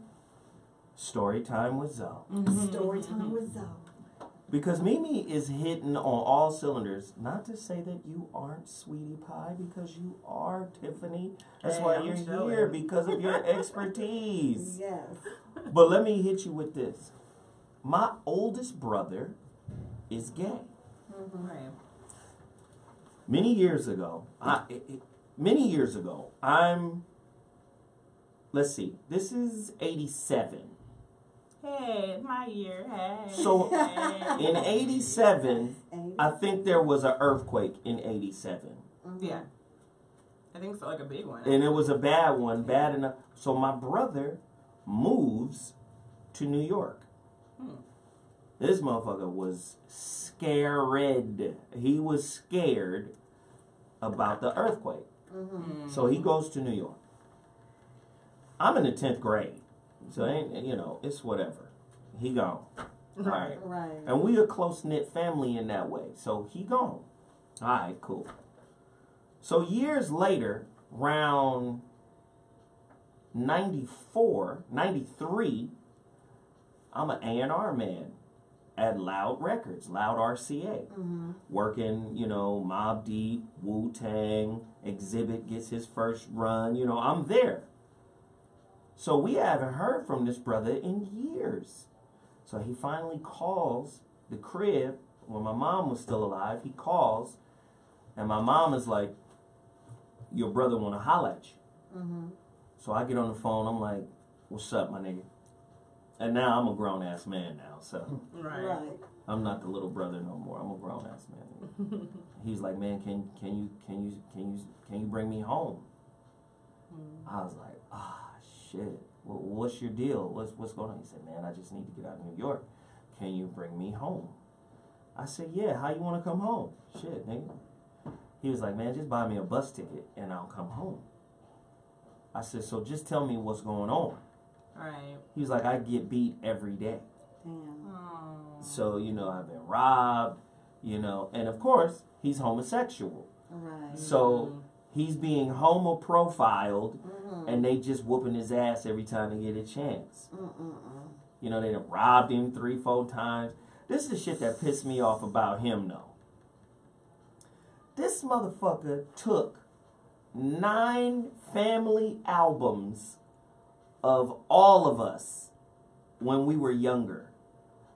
Story time with Zoe. Mm-hmm. Story time with Zoe. Because Mimi is hitting on all cylinders. Not to say that you aren't Sweetie Pie, because you are, Tiffany. That's why you're here, because of your expertise. Yes. But let me hit you with this. My oldest brother is gay. Mm-hmm. Right. Many years ago, let's see, this is 87. Hey, my year, hey. So, in 87, I think there was an earthquake in 87. Mm-hmm. Yeah. I think so, like a big one. And it was a bad one, bad enough. So my brother moves to New York. This motherfucker was scared. He was scared about the earthquake. Mm-hmm. So he goes to New York. I'm in the 10th grade. So, it's whatever. He gone. Right. And we a close-knit family in that way. So he gone. All right, cool. So years later, around 94, 93, I'm an A&R man at Loud Records, Loud RCA. Mm-hmm. Working, Mobb Deep, Wu-Tang, Exhibit gets his first run. I'm there. So we haven't heard from this brother in years. So he finally calls the crib when my mom was still alive. He calls, and my mom is like, your brother want to holler at you. Mm-hmm. So I get on the phone. I'm like, what's up, my nigga? And now I'm a grown-ass man now, so right. I'm not the little brother no more. I'm a grown-ass man. He's like, man, can you bring me home? I was like, shit. Well, what's your deal? What's going on? He said, man, I just need to get out of New York. Can you bring me home? I said, yeah. How you want to come home? Shit, nigga. He was like, man, just buy me a bus ticket and I'll come home. I said, so just tell me what's going on. Right. He was like, I get beat every day. Damn. So, I've been robbed, and of course, he's homosexual. Right. So he's being homo profiled, and they just whooping his ass every time they get a chance. They done robbed him 3-4 times. This is the shit that pissed me off about him, though. This motherfucker took 9 family albums of all of us when we were younger.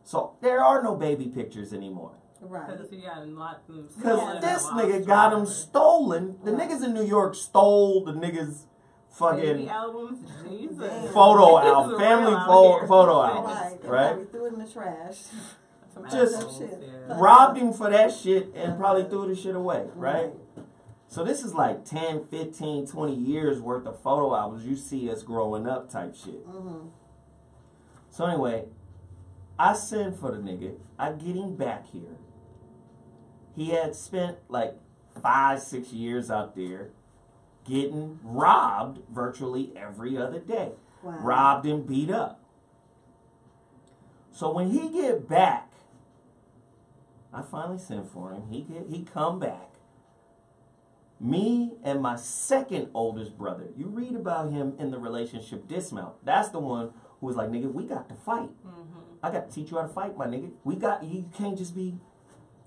So there are no baby pictures anymore. Right. Because this nigga got them stolen. The niggas in New York stole the niggas fucking baby albums. Jesus. Photo album, family photo albums, right? Probably threw it in the trash. Just robbed him for that shit and probably threw the shit away, right? So this is like 10, 15, 20 years worth of photo albums. You see us growing up type shit. So anyway, I send for the nigga. I get him back here. He had spent like 5-6 years out there getting robbed virtually every other day. Wow. Robbed and beat up. So when he get back, I finally sent for him. He come back. Me and my second oldest brother, you read about him in the relationship Dismount. That's the one who was like, nigga, we got to fight. I got to teach you how to fight, my nigga. You can't just be...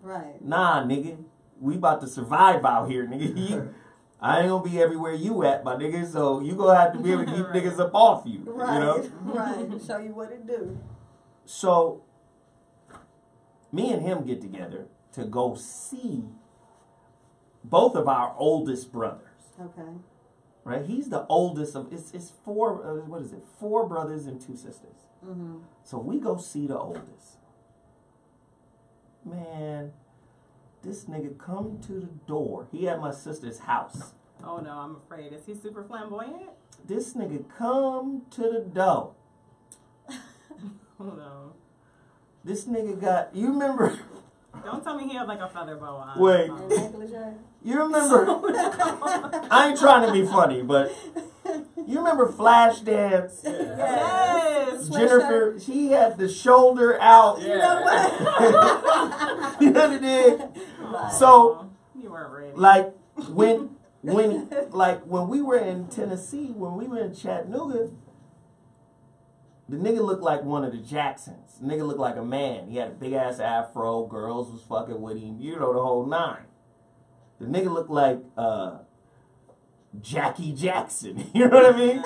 Right. Nah, nigga. We about to survive out here, nigga. I ain't gonna be everywhere you at, my nigga. So you gonna have to be able to keep niggas up off you. Right. Right. Show you what it do. So me and him get together to go see both of our oldest brothers. Okay. Right? He's the oldest of it's 4 4 brothers and 2 sisters. So we go see the oldest. Man, this nigga come to the door. He at my sister's house. Oh no, I'm afraid. Is he super flamboyant? This nigga come to the door. Oh no. This nigga got, you remember? Don't tell me he had like a feather bow on. Wait. You remember? I ain't trying to be funny, but you remember Flashdance? Yes. Jennifer, she had the shoulder out. You know what? You know what it did? So, you weren't ready. like when we were in Tennessee, when we were in Chattanooga, the nigga looked like one of the Jacksons. The nigga looked like a man. He had a big ass afro. Girls was fucking with him. The whole 9. The nigga looked like Jackie Jackson. You know what I mean?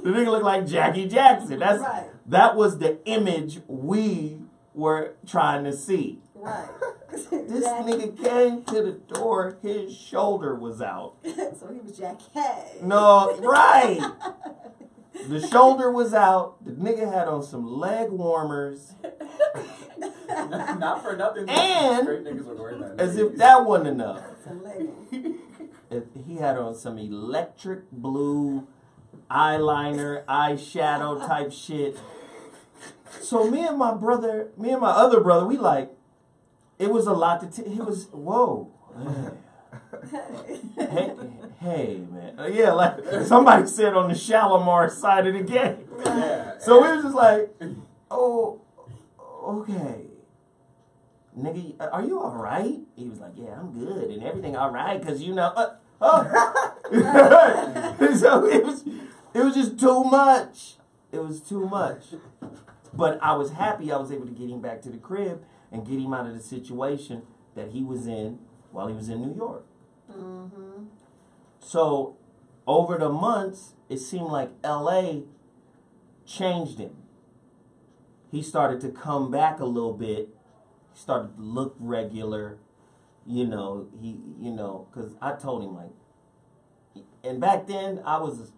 The nigga looked like Jackie Jackson. That was the image we were trying to see. Right. This nigga came to the door, his shoulder was out. So he was Jackie. No, right. The shoulder was out. The nigga had on some leg warmers. Not for nothing. And straight niggas are wearing that. as if that wasn't enough, Some leggings. he had on some electric blue eyeliner, eyeshadow type shit. So me and my other brother, we like, it was a lot to it was, whoa. Hey, man. Yeah, like somebody said on the Shalimar side of the game. Yeah. So we was just like, oh, okay. Nigga, are you all right? He was like, yeah, I'm good and everything all right, because So it was just too much. It was too much. But I was happy I was able to get him back to the crib and get him out of the situation that he was in while he was in New York. So over the months, it seemed like LA changed him. He started to come back a little bit. He started to look regular. Because I told him, like, and back then I was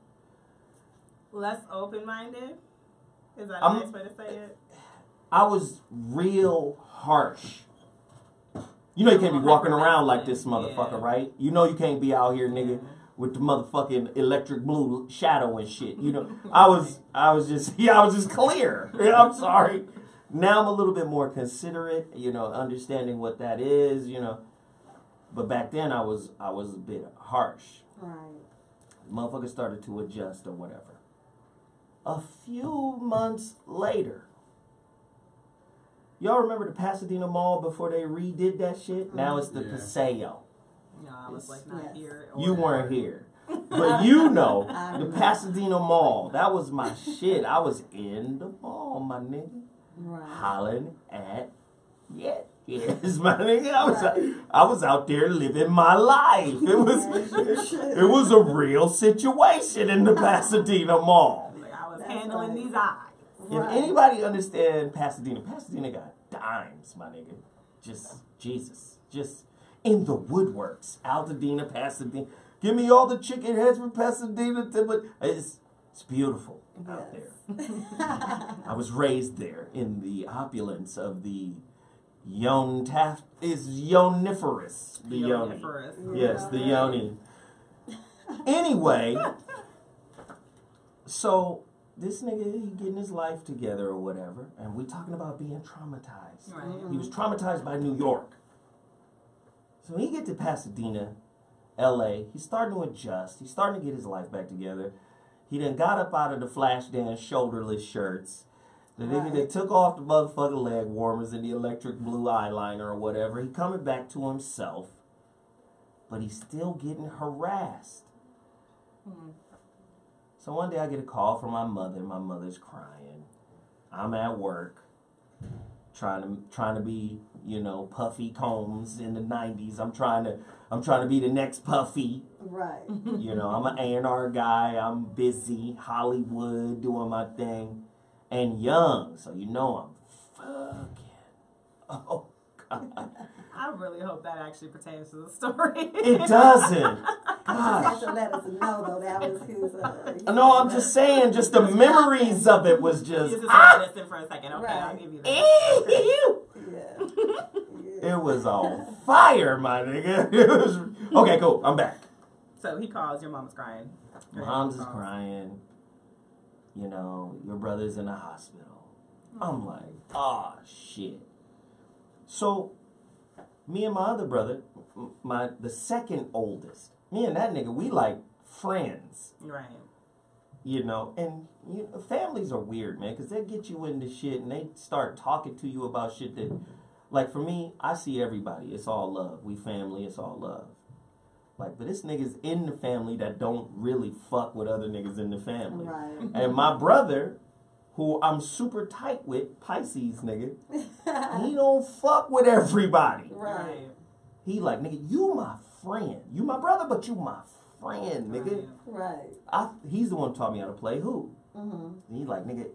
less open-minded. Is that a nice way to say it? I was real harsh. You know you can't be walking around like this motherfucker, right? You know you can't be out here, nigga, with the motherfucking electric blue shadow and shit. I was just clear. I'm sorry. Now I'm a little bit more considerate, understanding what that is, But back then I was a bit harsh. Right. Motherfucker started to adjust or whatever. A few months later, Y'all remember the Pasadena Mall before they redid that shit? Now it's the Paseo. No, I was like not here. You weren't here. But you know, the Pasadena Mall, that was my shit. I was in the mall, my nigga. Right. Hollering at, yes, my nigga. I was out there living my life. It was a real situation in the Pasadena Mall. Like I was handling these eyes. If anybody understand Pasadena got dimes, my nigga. Just, Jesus. Just in the woodworks. Altadena, Pasadena. Give me all the chicken heads from Pasadena. It's beautiful out there. I was raised there in the opulence of the yoniferous. The yoni. Yes, the yoni. Anyway, so this nigga, he getting his life together or whatever, and we talking about being traumatized. Right. He was traumatized by New York. So when he get to Pasadena, L.A., he's starting to adjust. He's starting to get his life back together. He done got up out of the flash dance shoulderless shirts. The nigga that took off the motherfucking leg warmers and the electric blue eyeliner or whatever. He coming back to himself, but he's still getting harassed. So one day I get a call from my mother. My mother's crying. I'm at work, trying to be, Puffy Combs in the 90s. I'm trying to be the next Puffy. Right. I'm an A&R guy. I'm busy, Hollywood, doing my thing, and young. So I'm fucking. Oh God. I really hope that actually pertains to the story. It doesn't. Gosh. To let us know though that was his. No, I'm just saying, just the memories of it was just. You just listen for a second, okay? Right. I'll give you that. It was on fire, my nigga. It was okay. Cool. I'm back. So he calls. Your mom's crying. Mom's is crying. Your brother's in the hospital. I'm like, oh shit. So, me and my other brother, the second oldest, me and that nigga, we like friends. Right. And families are weird, man, because they get you into shit and they start talking to you about shit that, like for me, I see everybody. It's all love. We family, it's all love. Like, but this nigga's in the family that don't really fuck with other niggas in the family. Right. And my brother, who I'm super tight with, Pisces nigga, he don't fuck with everybody. Right. He like, nigga, you my friend. You my brother, but you my friend, nigga. Right. He's the one who taught me how to play who. And he like, nigga,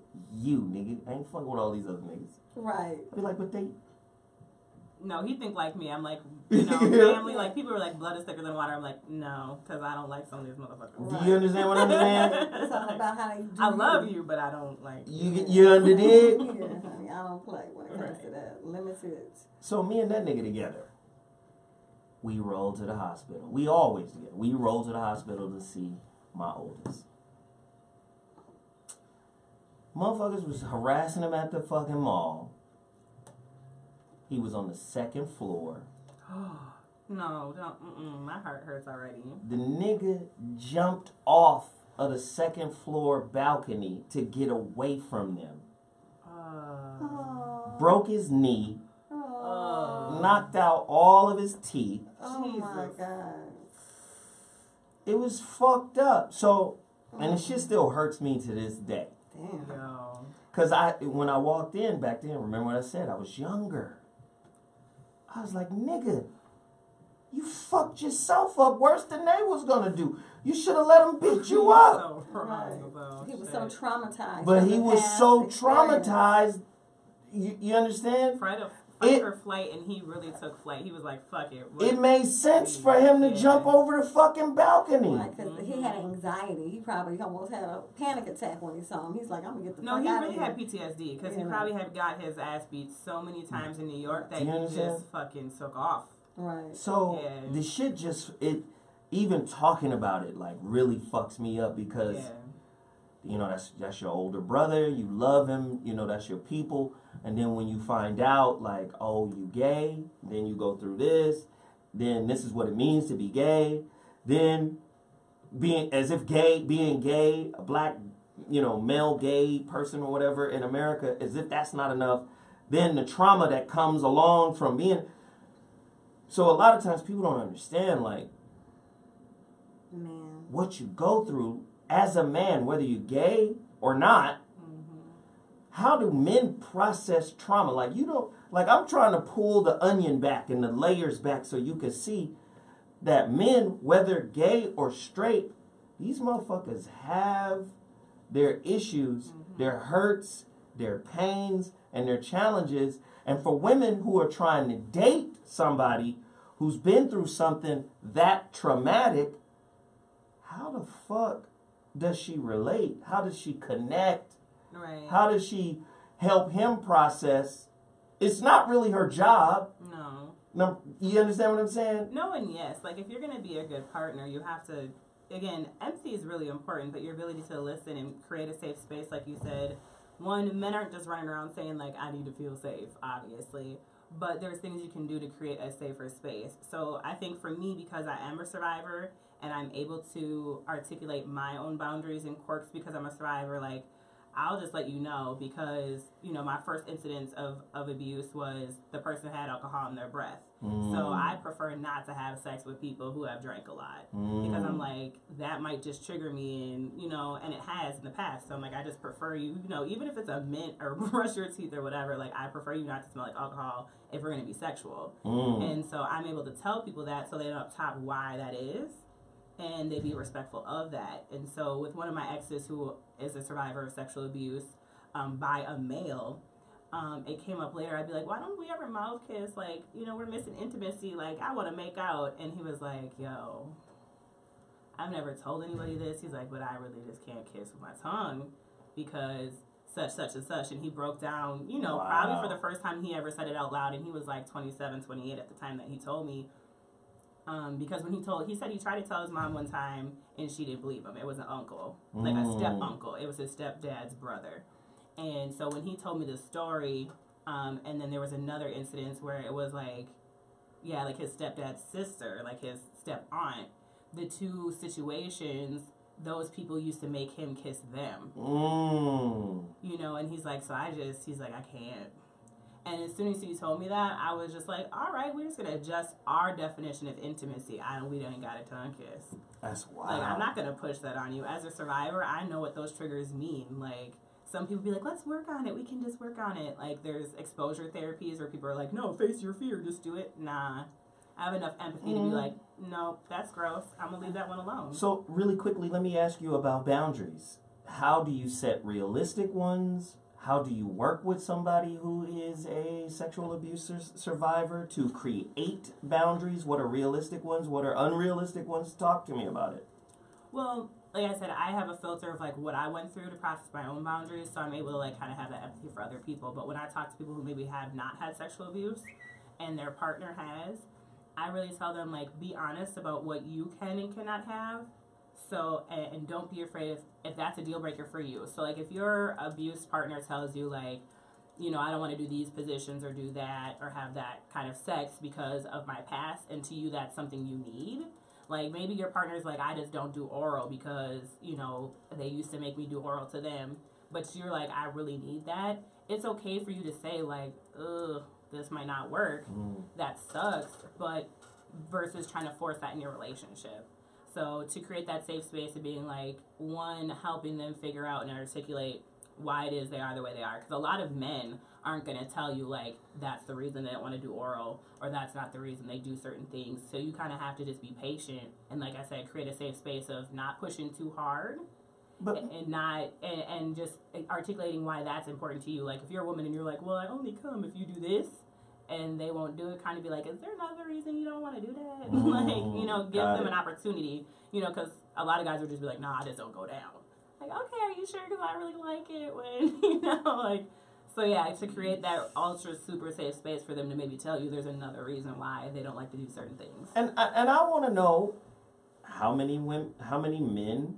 I ain't fucking with all these other niggas. Right. I be like, but they... No, he think like me. I'm like, family. Like, people are like, blood is thicker than water. I'm like, no, because I don't like some of these motherfuckers. Right. Do you understand what I'm saying? It's all about how you do. I love you, but I don't like. You underdid? Yeah, honey, I don't play when it comes to that. Limited. So me and that nigga together, we rolled to the hospital. We always together. We rolled to the hospital to see my oldest. Motherfuckers was harassing him at the fucking mall. He was on the second floor. No, don't. My heart hurts already. The nigga jumped off of the second floor balcony to get away from them. Broke his knee. Knocked out all of his teeth. Oh my God. It was fucked up. So, and the shit still hurts me to this day. Damn. Yo. Because when I walked in back then, remember what I said? I was younger. I was like, nigga, you fucked yourself up worse than they was going to do. You should have let them beat you up. He was so traumatized. But he was so traumatized. You understand? Fight or flight, and he really took flight. He was like, fuck it. It made sense for him to jump over the fucking balcony. Right, because he had anxiety. He probably almost had a panic attack when he saw him. He's like, I'm going to get the fuck out of here. No, he really had PTSD, because he probably had got his ass beat so many times in New York that he just fucking took off. Right. So, the shit even talking about it, like, really fucks me up because, that's your older brother. You love him. That's your people. And then when you find out, like, oh, you gay, then you go through this, then this is what it means to be gay, then being gay, a black, male gay person or whatever in America, as if that's not enough, then the trauma that comes along from being. So a lot of times people don't understand, like, Man. what you go through as a man, whether you're gay or not. How do men process trauma? Like, you don't, like, I'm trying to pull the onion back and the layers back so you can see that men, whether gay or straight, these motherfuckers have their issues, their hurts, their pains, and their challenges. And for women who are trying to date somebody who's been through something that traumatic, how the fuck does she relate? How does she connect? Right. How does she help him process? It's not really her job. No, you understand what I'm saying? No and yes. Like, if you're going to be a good partner, you have to, again, empathy is really important, but your ability to listen and create a safe space, like you said. One, men aren't just running around saying, like, I need to feel safe, obviously. But there's things you can do to create a safer space. So I think for me, because I am a survivor and I'm able to articulate my own boundaries and quirks because I'm a survivor, like, I'll just let you know because, you know, my first incidence of abuse was the person had alcohol in their breath. So I prefer not to have sex with people who have drank a lot because I'm like, that might just trigger me and, you know, and it has in the past. So I'm like, I just prefer you, you know, even if it's a mint or brush your teeth or whatever, like, I prefer you not to smell like alcohol if we're going to be sexual. And so I'm able to tell people that so they know up top why that is. And they be respectful of that. And so with one of my exes who is a survivor of sexual abuse by a male, it came up later. I'd be like, why don't we ever mouth kiss? Like, you know, we're missing intimacy. Like, I want to make out. And he was like, yo, I've never told anybody this. He's like, but I really just can't kiss with my tongue because such, and such. And he broke down, you know, probably for the first time he ever said it out loud. And he was like 27, 28 at the time that he told me. Because when he said he tried to tell his mom one time and she didn't believe him. It was an uncle, like a step uncle. It was his stepdad's brother. And so when he told me the story, and then there was another incident where it was like, yeah, like his stepdad's sister, like his step aunt, the two situations, those people used to make him kiss them. You know, and he's like, he's like, I can't. And as soon as he told me that, I was just like, all right, we're just going to adjust our definition of intimacy. We don't got a tongue kiss. That's wild. Like, I'm not going to push that on you. As a survivor, I know what those triggers mean. Like, some people be like, let's work on it. We can just work on it. Like, there's exposure therapies where people are like, no, face your fear. Just do it. Nah. I have enough empathy to be like, no, that's gross. I'm going to leave that one alone. So, really quickly, let me ask you about boundaries. How do you set realistic ones? How do you work with somebody who is a sexual abuse survivor to create boundaries? What are realistic ones? What are unrealistic ones? Talk to me about it. Well, like I said, I have a filter of like what I went through to process my own boundaries, so I'm able to like kind of have that empathy for other people. But when I talk to people who maybe have not had sexual abuse and their partner has, I really tell them like, be honest about what you can and cannot have. So, and don't be afraid if that's a deal breaker for you. So, like, if your abuse partner tells you, like, you know, I don't want to do these positions or do that or have that kind of sex because of my past, and to you that's something you need. Like, maybe your partner's like, I just don't do oral because, you know, they used to make me do oral to them. But you're like, I really need that. It's okay for you to say, like, ugh, this might not work. That sucks. But versus trying to force that in your relationship. So to create that safe space of being like, one, helping them figure out and articulate why it is they are the way they are. Because a lot of men aren't going to tell you, like, that's the reason they don't want to do oral or that's not the reason they do certain things. So you kind of have to just be patient and, like I said, create a safe space of not pushing too hard and just articulating why that's important to you. Like, if you're a woman and you're like, well, I only come if you do this, and they won't do it, kind of be like, is there another reason you don't want to do that? Like, you know, give them an opportunity, you know, because a lot of guys would just be like, nah, I just don't go down. Like, okay, are you sure? Because I really like it when, you know, like, so yeah, to create that ultra super safe space for them to maybe tell you there's another reason why they don't like to do certain things. And I want to know how many men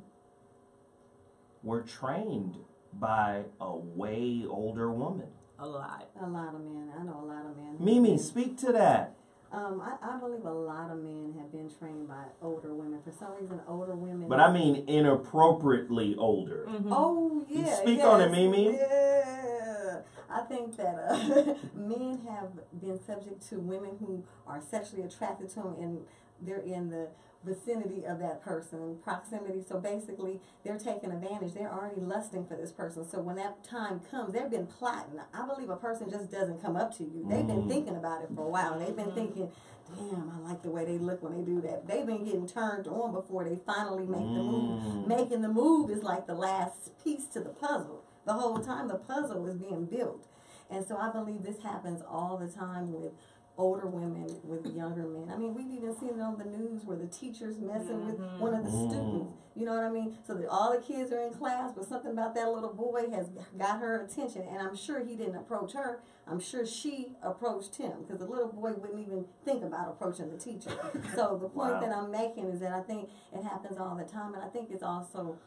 were trained by a way older woman. A lot. A lot of men. I know a lot of men. Mimi, speak to that. I believe a lot of men have been trained by older women. For some reason, older women... But I mean inappropriately older. Oh, yeah. Speak on it, Mimi. Yeah. I think that men have been subject to women who are sexually attracted to them, and they're in the vicinity of that person, proximity. So basically, they're taking advantage. They're already lusting for this person. So when that time comes, they've been plotting. I believe a person just doesn't come up to you. They've been thinking about it for a while. They've been thinking, damn, I like the way they look when they do that. They've been getting turned on before they finally make the move. Making the move is like the last piece to the puzzle. The whole time the puzzle is being built. And so I believe this happens all the time with older women with younger men. I mean, we've even seen it on the news where the teacher's messing with one of the students. You know what I mean? So that all the kids are in class, but something about that little boy has got her attention. And I'm sure he didn't approach her. I'm sure she approached him, because the little boy wouldn't even think about approaching the teacher. So the point that I'm making is that I think it happens all the time. And I think it's also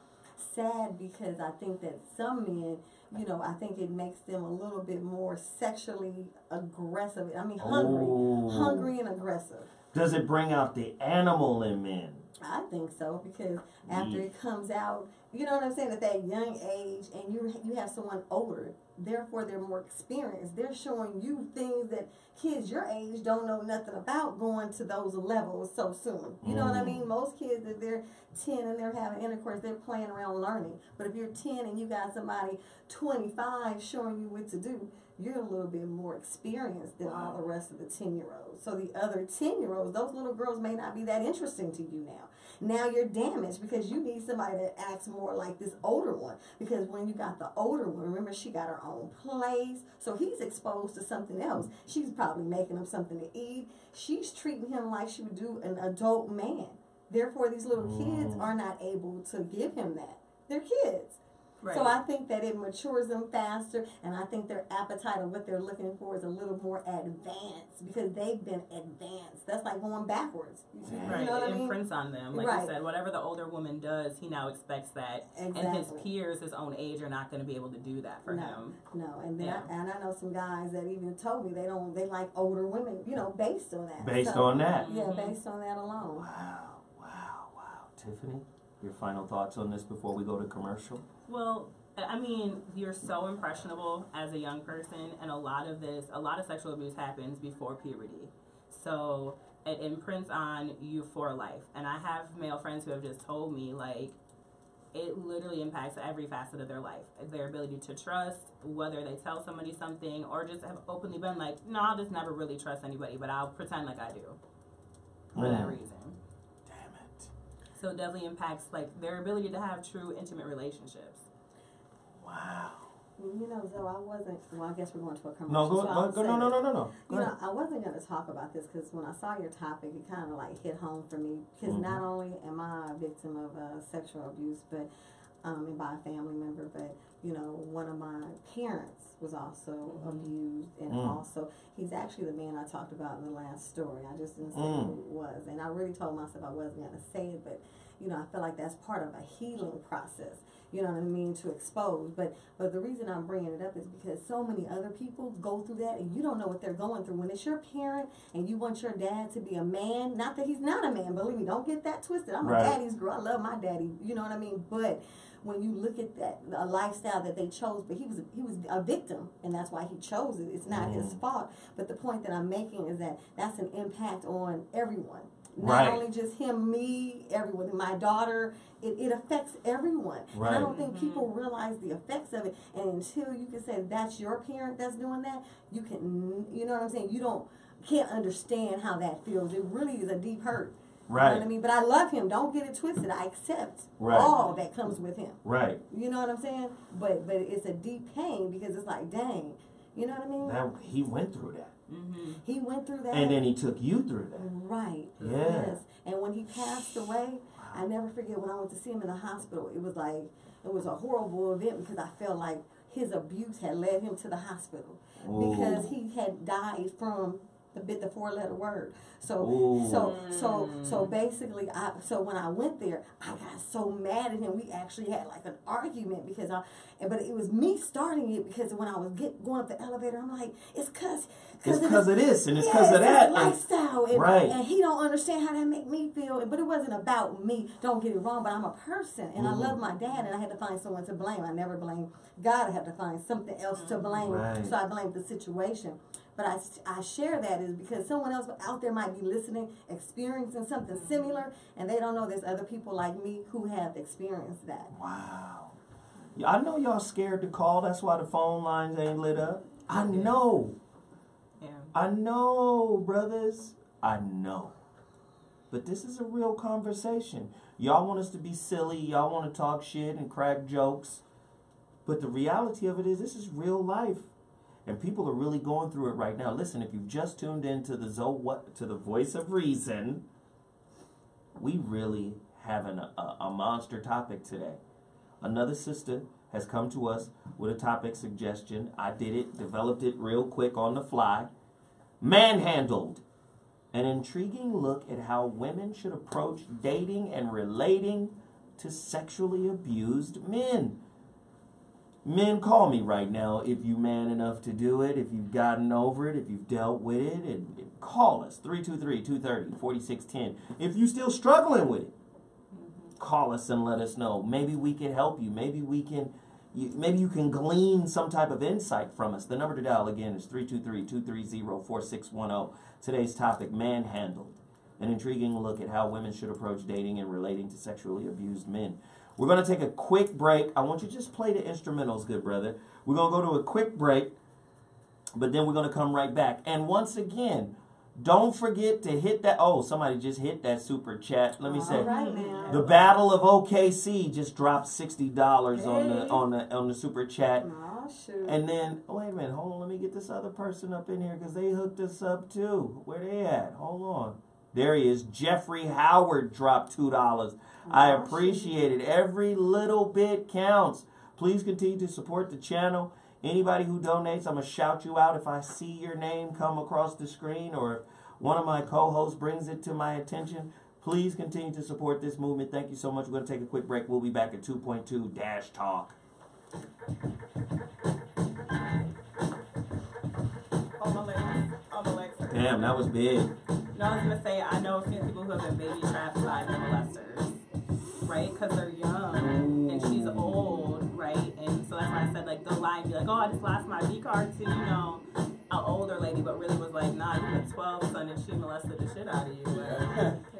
sad because I think that some men, you know, I think it makes them a little bit more sexually aggressive. I mean, hungry and aggressive. Does it bring out the animal in men? I think so, because after it comes out, you know what I'm saying, at that young age, and you have someone older, therefore they're more experienced. They're showing you things that kids your age don't know nothing about, going to those levels so soon. You know what I mean? Most kids, if they're 10 and they're having intercourse, they're playing around learning. But if you're 10 and you got somebody 25 showing you what to do, you're a little bit more experienced than all the rest of the 10-year-olds. So the other 10-year-olds, those little girls may not be that interesting to you now. Now you're damaged because you need somebody that acts more like this older one. Because when you got the older one, remember, she got her own place. So he's exposed to something else. She's probably making him something to eat. She's treating him like she would do an adult man. Therefore, these little kids are not able to give him that. They're kids. Right. So I think that it matures them faster, and I think their appetite of what they're looking for is a little more advanced, because they've been advanced. That's like going backwards. Right. You know what it imprints on them. Like you said, whatever the older woman does, he now expects that. Exactly. And his peers, his own age, are not going to be able to do that for him. No, and then I know some guys that even told me they like older women, you know, based on that. Based on that. Yeah, based on that alone. Wow. Tiffany, your final thoughts on this before we go to commercial? Well, I mean, you're so impressionable as a young person, and a lot of sexual abuse happens before puberty. So it imprints on you for life. And I have male friends who have just told me, like, it literally impacts every facet of their life. Their ability to trust, whether they tell somebody something, or just have openly been like, no, I'll just never really trust anybody, but I'll pretend like I do for that reason. So it definitely impacts, like, their ability to have true intimate relationships. Wow. You know, so I wasn't, well, I guess we're going to a commercial. No. You know, I wasn't going to talk about this because when I saw your topic, it kind of like hit home for me. Because not only am I a victim of sexual abuse, but and by a family member, but, you know, one of my parents was also abused, and also he's actually the man I talked about in the last story. I just didn't say who it was, and I really told myself I wasn't going to say it, but you know, I feel like that's part of a healing process. You know what I mean, to expose. But the reason I'm bringing it up is because so many other people go through that, and you don't know what they're going through. When it's your parent and you want your dad to be a man, not that he's not a man, believe me, don't get that twisted. I'm a daddy's girl. I love my daddy. You know what I mean? But when you look at that, a lifestyle that they chose, but he was a victim, and that's why he chose it. It's not his fault. But the point that I'm making is that that's an impact on everyone. Not only just him, me, everyone. My daughter, it affects everyone. And I don't think people realize the effects of it. And until you can say that's your parent that's doing that, you can, you know what I'm saying? Can't understand how that feels. It really is a deep hurt. Right. You know what I mean? But I love him. Don't get it twisted. I accept all that comes with him. Right. You know what I'm saying? But it's a deep pain because it's like, dang. You know what I mean? Now, he went through that. He went through that. And then he took you through that. Right. Yeah. Yes. And when he passed away, I never forget when I went to see him in the hospital. It was a horrible event because I felt like his abuse had led him to the hospital. Because he had died from the 4-letter word. So basically, so when I went there, I got so mad at him. We actually had like an argument but it was me starting it because when I was going up the elevator, I'm like, it's because of this and it's because of that lifestyle, right? And he don't understand how that make me feel. But it wasn't about me. Don't get it wrong. But I'm a person, and I love my dad, and I had to find someone to blame. I never blame God. I had to find something else to blame. Right. So I blamed the situation. But I share that is because someone else out there might be listening, experiencing something similar, and they don't know there's other people like me who have experienced that. Wow. I know y'all scared to call. That's why the phone lines ain't lit up. I know. Yeah. I know, brothers. I know. But this is a real conversation. Y'all want us to be silly. Y'all want to talk shit and crack jokes. But the reality of it is this is real life. And people are really going through it right now. Listen, if you've just tuned in to the Voice of Reason, we really have a monster topic today. Another sister has come to us with a topic suggestion. I did it, developed it real quick on the fly. ManHandled. An intriguing look at how women should approach dating and relating to sexually abused men. Men, call me right now if you man enough to do it, if you've gotten over it, if you've dealt with it, and call us, 323-230-4610. If you're still struggling with it, call us and let us know. Maybe we can help you. Maybe you can glean some type of insight from us. The number to dial again is 323-230-4610. Today's topic, ManHandled. An intriguing look at how women should approach dating and relating to sexually abused men. We're going to take a quick break. I want you to just play the instrumentals, good brother. We're going to go to a quick break, but then we're going to come right back. And once again, don't forget to hit that. Oh, somebody just hit that super chat. Let me say, the Battle of OKC just dropped $60 on the super chat. Oh, shoot. And then, wait a minute, hold on. Let me get this other person up in here because they hooked us up too. Where they at? Hold on. There he is. Jeffrey Howard dropped $2. I appreciate it. Every little bit counts. Please continue to support the channel. Anybody who donates, I'm going to shout you out if I see your name come across the screen or if one of my co-hosts brings it to my attention. Please continue to support this movement. Thank you so much. We're going to take a quick break. We'll be back at 2.2 Dash Talk. Damn, that was big. No, I was going to say, I know a few people who have been baby trapped by the molesters, right? Because they're young and she's old, right? And so that's why I said, like, they'll lie and be like, oh, I just lost my V card to, an older lady, but really was like, nah, you were 12, son, and she molested the shit out of you,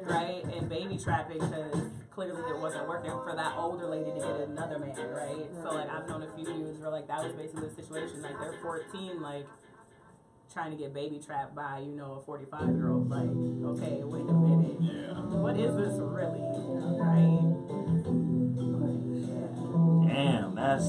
right? And baby trapping, because clearly it wasn't working for that older lady to get another man, right? So, like, I've known a few dudes where, like, that was basically the situation. Like, they're 14, like, trying to get baby trapped by, a 45-year-old. Like, okay, wait a minute. Yeah. What is this really? Right? Damn, that's...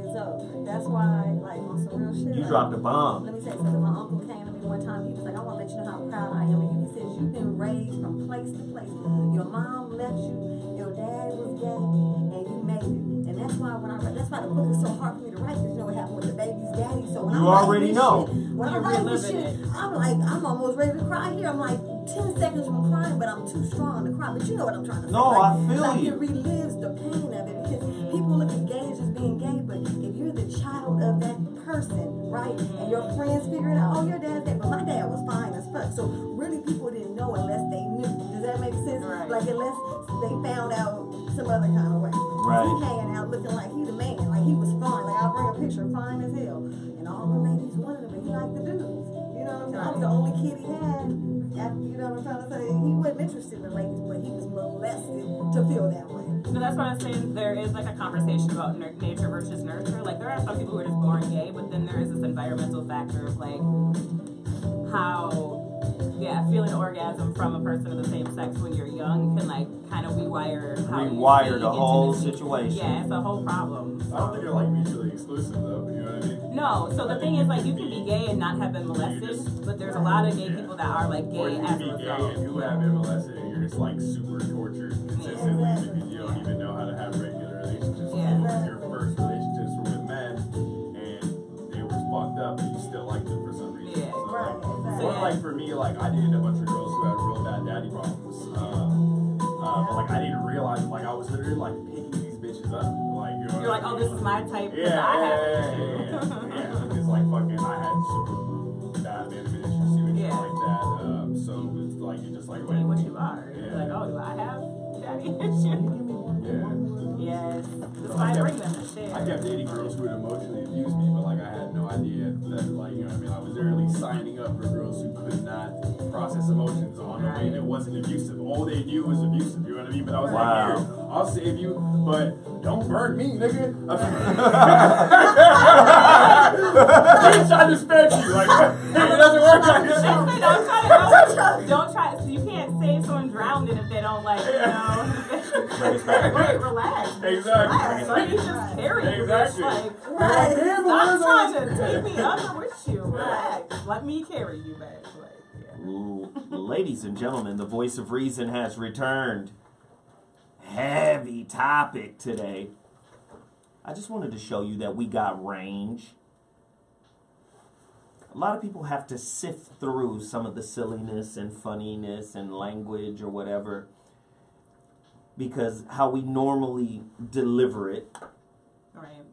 So that's why, like, on some real shit. You dropped a bomb. Let me say something. My uncle came to me one time. He was like, I want to let you know how proud I am of you. He says, you've been raised from place to place. Your mom left you. Your dad was gay. And you made it. And that's why that's why the book is so hard for me to write. Because you know what happened with the baby's daddy. So when you already know. When I'm writing this shit, I'm almost ready to cry here. I'm like 10 seconds from crying, but I'm too strong to cry. But you know what I'm trying to say. No, I feel like, you. It relives the pain of it. Because people look at gay as just being gay, but if you're the child of that person, right, and your friends figure it out, oh, your dad's gay, but my dad was fine as fuck. So really people didn't know unless they knew. Does that make sense? Right. Like unless they found out some other kind of way. Right. He hanging out looking like he the man, like he was fine. Like I'll bring a picture, fine as hell. And all the ladies wanted him, but he liked the dudes. You know what I'm saying? I was the only kid he had. You know what I'm trying to say? He wasn't interested in the ladies, but he was molested to feel that way. So that's why I'm saying there is like a conversation about nature versus nurture. Like there are some people who are just born gay, but then there is this environmental factor of like how, feeling orgasm from a person of the same sex when you're young can like kind of rewire the whole situation. Yeah, it's a whole problem. I don't think they're like mutually exclusive though. You know what I mean? No. So the thing is like you can be gay and not have been molested, but there's a lot of gay people that are like gay or you as can a be gay result. and you have been molested and you're just like super tortured consistently because you don't even know how to have regular relationships. Yeah. Your first relationships were with men and they were fucked up and you still liked them for some reason. Yeah. So, Right. Well, like for me, like I dated a bunch of girls who had real bad daddy problems. But like I didn't realize, like I was literally like picking these bitches up. Like you're like, oh, this is my type. Yeah, because like fucking I had super bad abandonment issues too and shit like that. So it's like you just like wait, what you are. You're like, oh, do I have daddy issues? Yes. That's why I bring them to shit. I kept dating girls who would emotionally abuse me, but like I had no idea that, like, you know what I mean, I was literally signing up for girls who could not process emotions on a way that wasn't abusive. All they knew was abusive, you know what I mean? But I was like, here, I'll save you, but don't burn me, nigga. I'm trying to spare you. Like, hey, it doesn't work like this. Don't try. So you can't save someone drowning if they don't, like, you know. Wait, relax. Exactly. So you just carry you. Like, stop trying to take me under with you. Relax. Let me carry you back. Like, Ladies and gentlemen, the voice of reason has returned. Heavy topic today. I just wanted to show you that we got range. A lot of people have to sift through some of the silliness and funniness and language or whatever, because how we normally deliver it,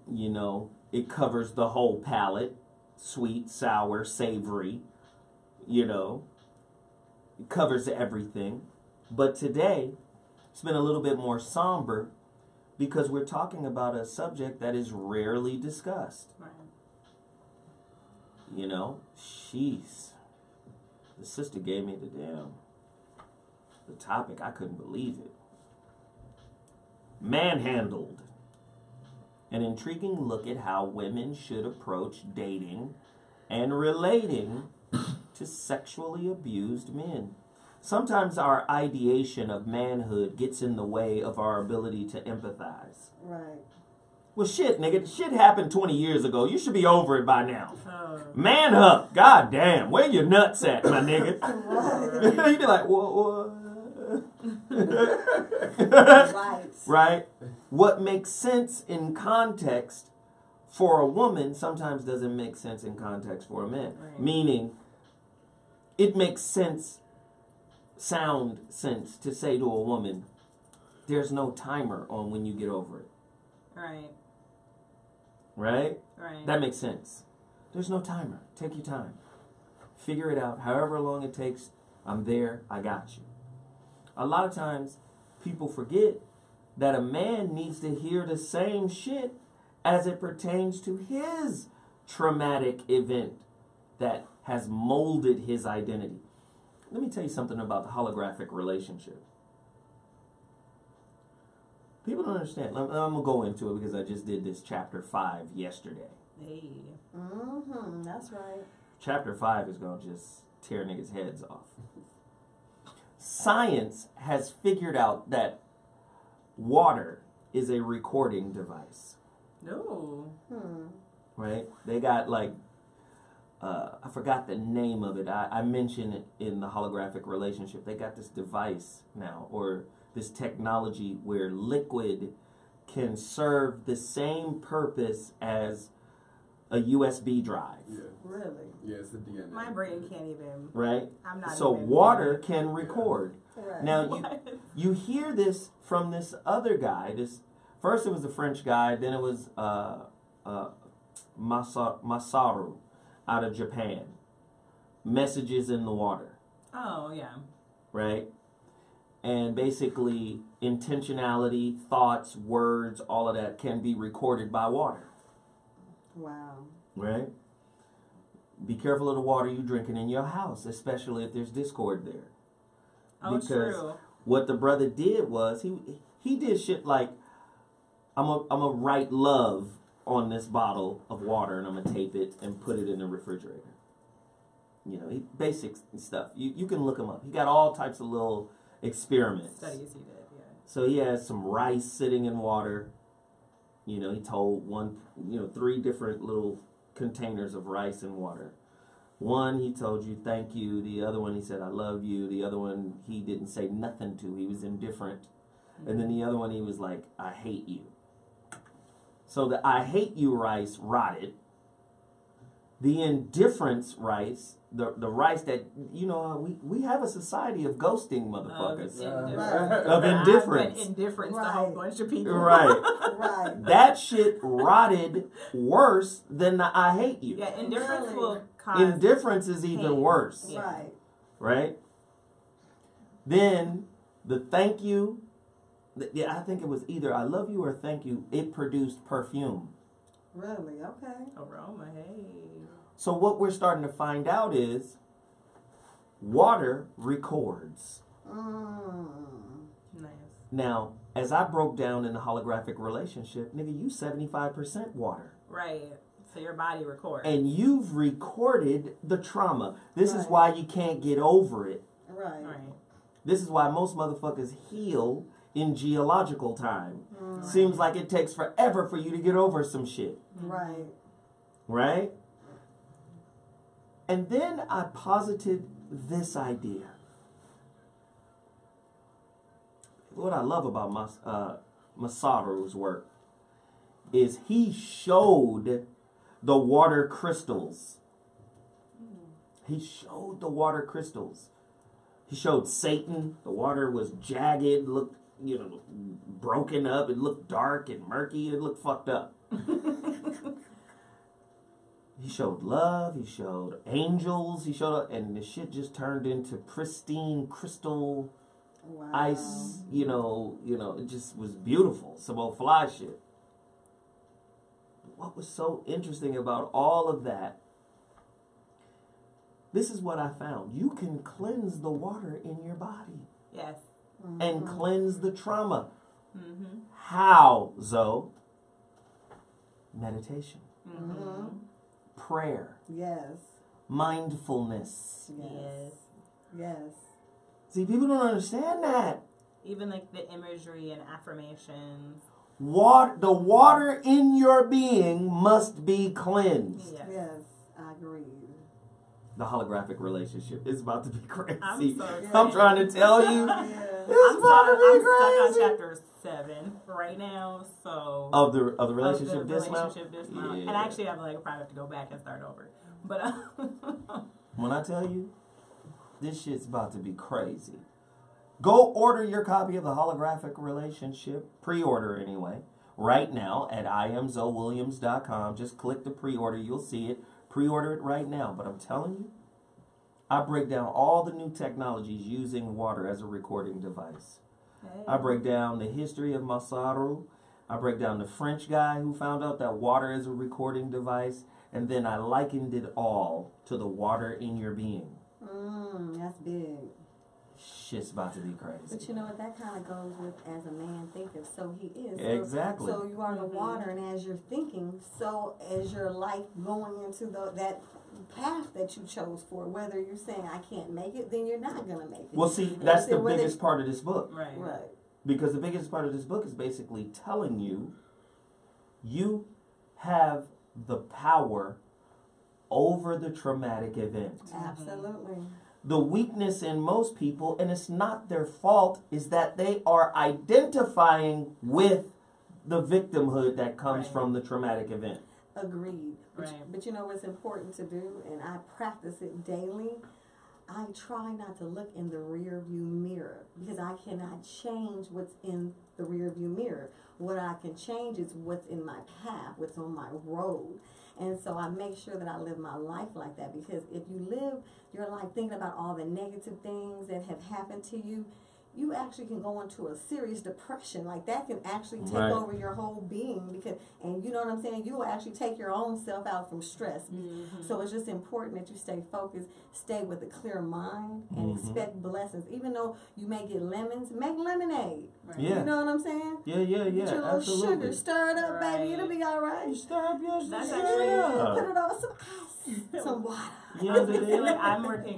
you know, it covers the whole palate, sweet, sour, savory, you know, it covers everything. But today, it's been a little bit more somber because we're talking about a subject that is rarely discussed. You know, jeez. The sister gave me the topic. I couldn't believe it. ManHandled. An intriguing look at how women should approach dating and relating to sexually abused men. Sometimes our ideation of manhood gets in the way of our ability to empathize. Right. Well, shit, nigga. Shit happened 20 years ago. You should be over it by now. Man up. God damn. Where your nuts at, my nigga? You be like, what? Right? What makes sense in context for a woman sometimes doesn't make sense in context for a man. Right. Meaning, it makes sound sense to say to a woman, there's no timer on when you get over it. Right. Right? Right. That makes sense. There's no timer. Take your time. Figure it out. However long it takes, I'm there. I got you. A lot of times, people forget that a man needs to hear the same shit as it pertains to his traumatic event that has molded his identity. Let me tell you something about the holographic relationship. People don't understand. I'm going to go into it because I just did this chapter 5 yesterday. Hey. That's right. Chapter 5 is going to just tear niggas' heads off. Science has figured out that water is a recording device. No. Right? They got like, I forgot the name of it. I mentioned it in the holographic relationship. They got this device now, or this technology where liquid can serve the same purpose as a USB drive. Yeah. Really? Yeah, it's the DNA. My brain can't even. Right? I'm not so even water can record. Right. Now you hear this from this other guy. First it was a French guy, then it was Masaru out of Japan. Messages in the water. Oh, yeah. Right? And basically intentionality, thoughts, words, all of that can be recorded by water. Wow. Right? Be careful of the water you're drinking in your house, especially if there's discord there. Oh, because true. What the brother did was he did shit like, I'm a write love on this bottle of water and I'm gonna tape it and put it in the refrigerator. You know, basic stuff. You can look him up. He got all types of little experiments. Studies he did, yeah. So he has some rice sitting in water. You know, he told 3 different little containers of rice and water. One, he told you thank you. The other one, he said I love you. The other one, he didn't say nothing to. He was indifferent. Mm-hmm. And then the other one, he was like, I hate you. So the I hate you rice rotted. the indifference rice, the rice that, we have a society of ghosting motherfuckers. Of indifference. Indifference to a whole bunch of people. Right. That shit rotted worse than the I hate you. Yeah, indifference will cause Indifference is even pain. worse. Yeah. Right? Then the thank you, I think it was either I love you or thank you, it produced perfume. Really? Okay. Aroma, hey. So what we're starting to find out is water records. Nice. Now, as I broke down in the holographic relationship, nigga, you 75% water. Right. So your body records. And you've recorded the trauma. This is why you can't get over it. Right. This is why most motherfuckers heal in geological time. Seems like it takes forever for you to get over some shit. Right. Right? And then I posited this idea. What I love about Masaru's work is he showed the water crystals. He showed the water crystals. He showed Satan. The water was jagged, looked, broken up. It looked dark and murky. It looked fucked up. He showed love. He showed angels. And the shit just turned into pristine crystal ice. It just was beautiful. Some old fly shit. What was so interesting about all of that? This is what I found. You can cleanse the water in your body. Yes. And cleanse the trauma. How, Zoe? Meditation. Prayer. Yes. Mindfulness. Yes. See, people don't understand that. Even like the imagery and affirmations. The water in your being must be cleansed. Yes, I agree. The holographic relationship is about to be crazy. I'm so I'm trying to tell you. I'm stuck on chapter 7 right now. So of the relationship dismount. Yeah. And actually, I probably have to go back and start over. But when I tell you, this shit's about to be crazy. Go order your copy of the holographic relationship, pre-order anyway, right now at IamZoeWilliams.com. Just click the pre-order, you'll see it. Pre-order it right now. But I'm telling you, I break down all the new technologies using water as a recording device. Hey. I break down the history of Masaru. I break down the French guy who found out that water is a recording device. And then I likened it all to the water in your being. That's big. Shit's about to be crazy. But you know what? That kind of goes with as a man thinketh, so he is. Exactly. So you are the water, and as you're thinking, so as your life going into that path that you chose for, whether you're saying I can't make it, then you're not gonna make it. Well, see, that's the biggest part of this book. Right. Because the biggest part of this book is basically telling you have the power over the traumatic event. Absolutely. The weakness in most people, and it's not their fault, is that they are identifying with the victimhood that comes from the traumatic event. Agreed. But you know what's important to do, and I practice it daily? I try not to look in the rear view mirror because I cannot change what's in the rear view mirror. What I can change is what's in my path, what's on my road. And so I make sure that I live my life like that, because if you live your life thinking about all the negative things that have happened to you, you actually can go into a serious depression. Like that can actually take over your whole being, because, and you know what I'm saying? You will actually take your own self out from stress. So it's just important that you stay focused, stay with a clear mind, and expect blessings. Even though you may get lemons, make lemonade. Yeah. You know what I'm saying? Yeah. Get your little absolutely. sugar, stir it up, baby. It'll be all right. You stir up your That's sugar. actually Put it over some ice, some water.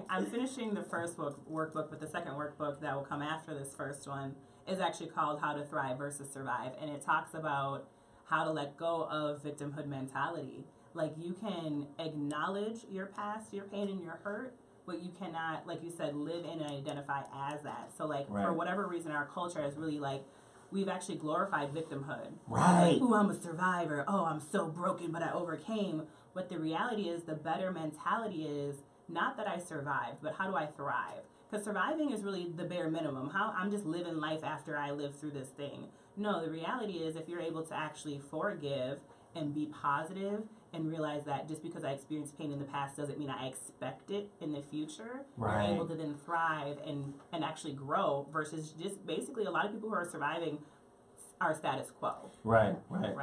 I'm finishing the first workbook, but the second workbook that will come after this first one is actually called How to Thrive versus Survive. And it talks about how to let go of victimhood mentality. Like, you can acknowledge your past, your pain, and your hurt, but you cannot, like you said, live in and identify as that. So, like, for whatever reason, our culture is really, like, we've actually glorified victimhood. Right. Like, ooh, I'm a survivor. Oh, I'm so broken, but I overcame. But the reality is, the better mentality is not that I survived, but how do I thrive? Because surviving is really the bare minimum. How I'm just living life after I live through this thing. No, the reality is, if you're able to actually forgive and be positive and realize that just because I experienced pain in the past doesn't mean I expect it in the future, Right. you're able to then thrive and actually grow, versus just basically a lot of people who are surviving are status quo. Right.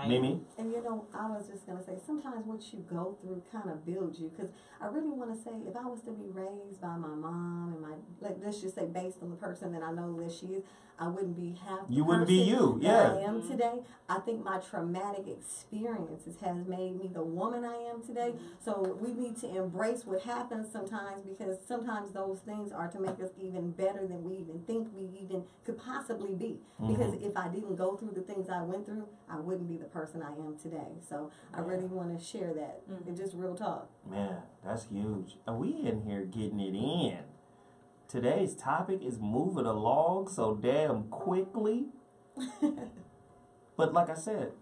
Mimi? And you know, I was just going to say, sometimes what you go through kind of builds you. Because I really want to say, if I was to be raised by my mom and let's just say based on the person that I know that she is, I wouldn't be half the You wouldn't be you, yeah. I am today. I think my traumatic experiences has made me the woman I am today. So we need to embrace what happens sometimes, because sometimes those things are to make us even better than we even think we even could possibly be. Because if I didn't go through the things I went through, I wouldn't be the person I am today. So I really want to share that. It's just real talk. Man, that's huge. Are we in here getting it in? Today's topic is moving along so damn quickly. But like I said,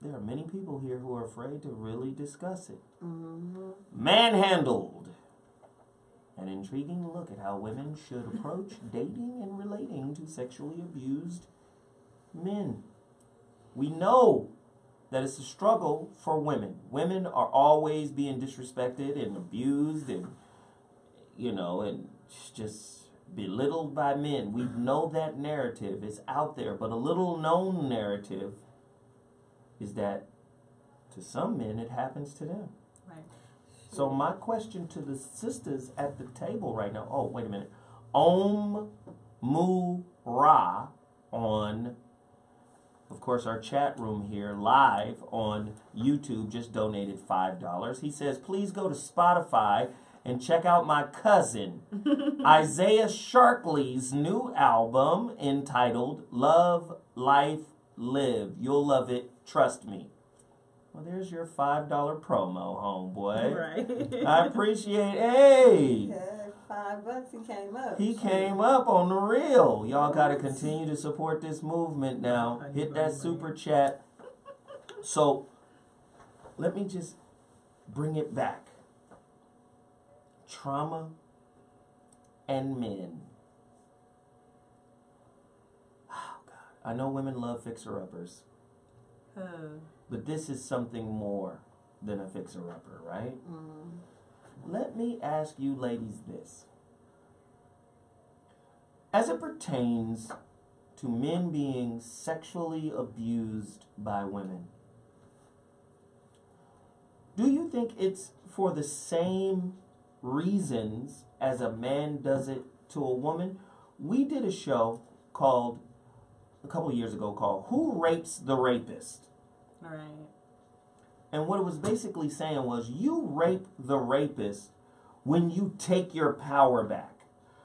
there are many people here who are afraid to really discuss it. ManHandled. An intriguing look at how women should approach dating and relating to sexually abused men. We know that it's a struggle for women. Women are always being disrespected and abused and, and just belittled by men. We know that narrative is out there, but a little known narrative is that to some men it happens to them. Right. So my question to the sisters at the table right now, oh, wait a minute. Mu Ra on, of course, our chat room here live on YouTube just donated $5. He says, please go to Spotify and check out my cousin, Isaiah Sharkley's new album entitled Love, Life, Live. You'll love it. Trust me. Well, there's your $5 promo, homeboy. Right. I appreciate Hey! Yeah, $5 he came up. He came up on the real. Y'all got to continue to support this movement now. Hit that super chat. So, let me just bring it back. Trauma and men. Oh, God. I know women love fixer-uppers. But this is something more than a fixer-upper, right? Let me ask you ladies this. As it pertains to men being sexually abused by women, do you think it's for the same reasons as a man does it to a woman? We did a show a couple of years ago called Who Rapes the Rapist? Right. And what it was basically saying was, you rape the rapist when you take your power back.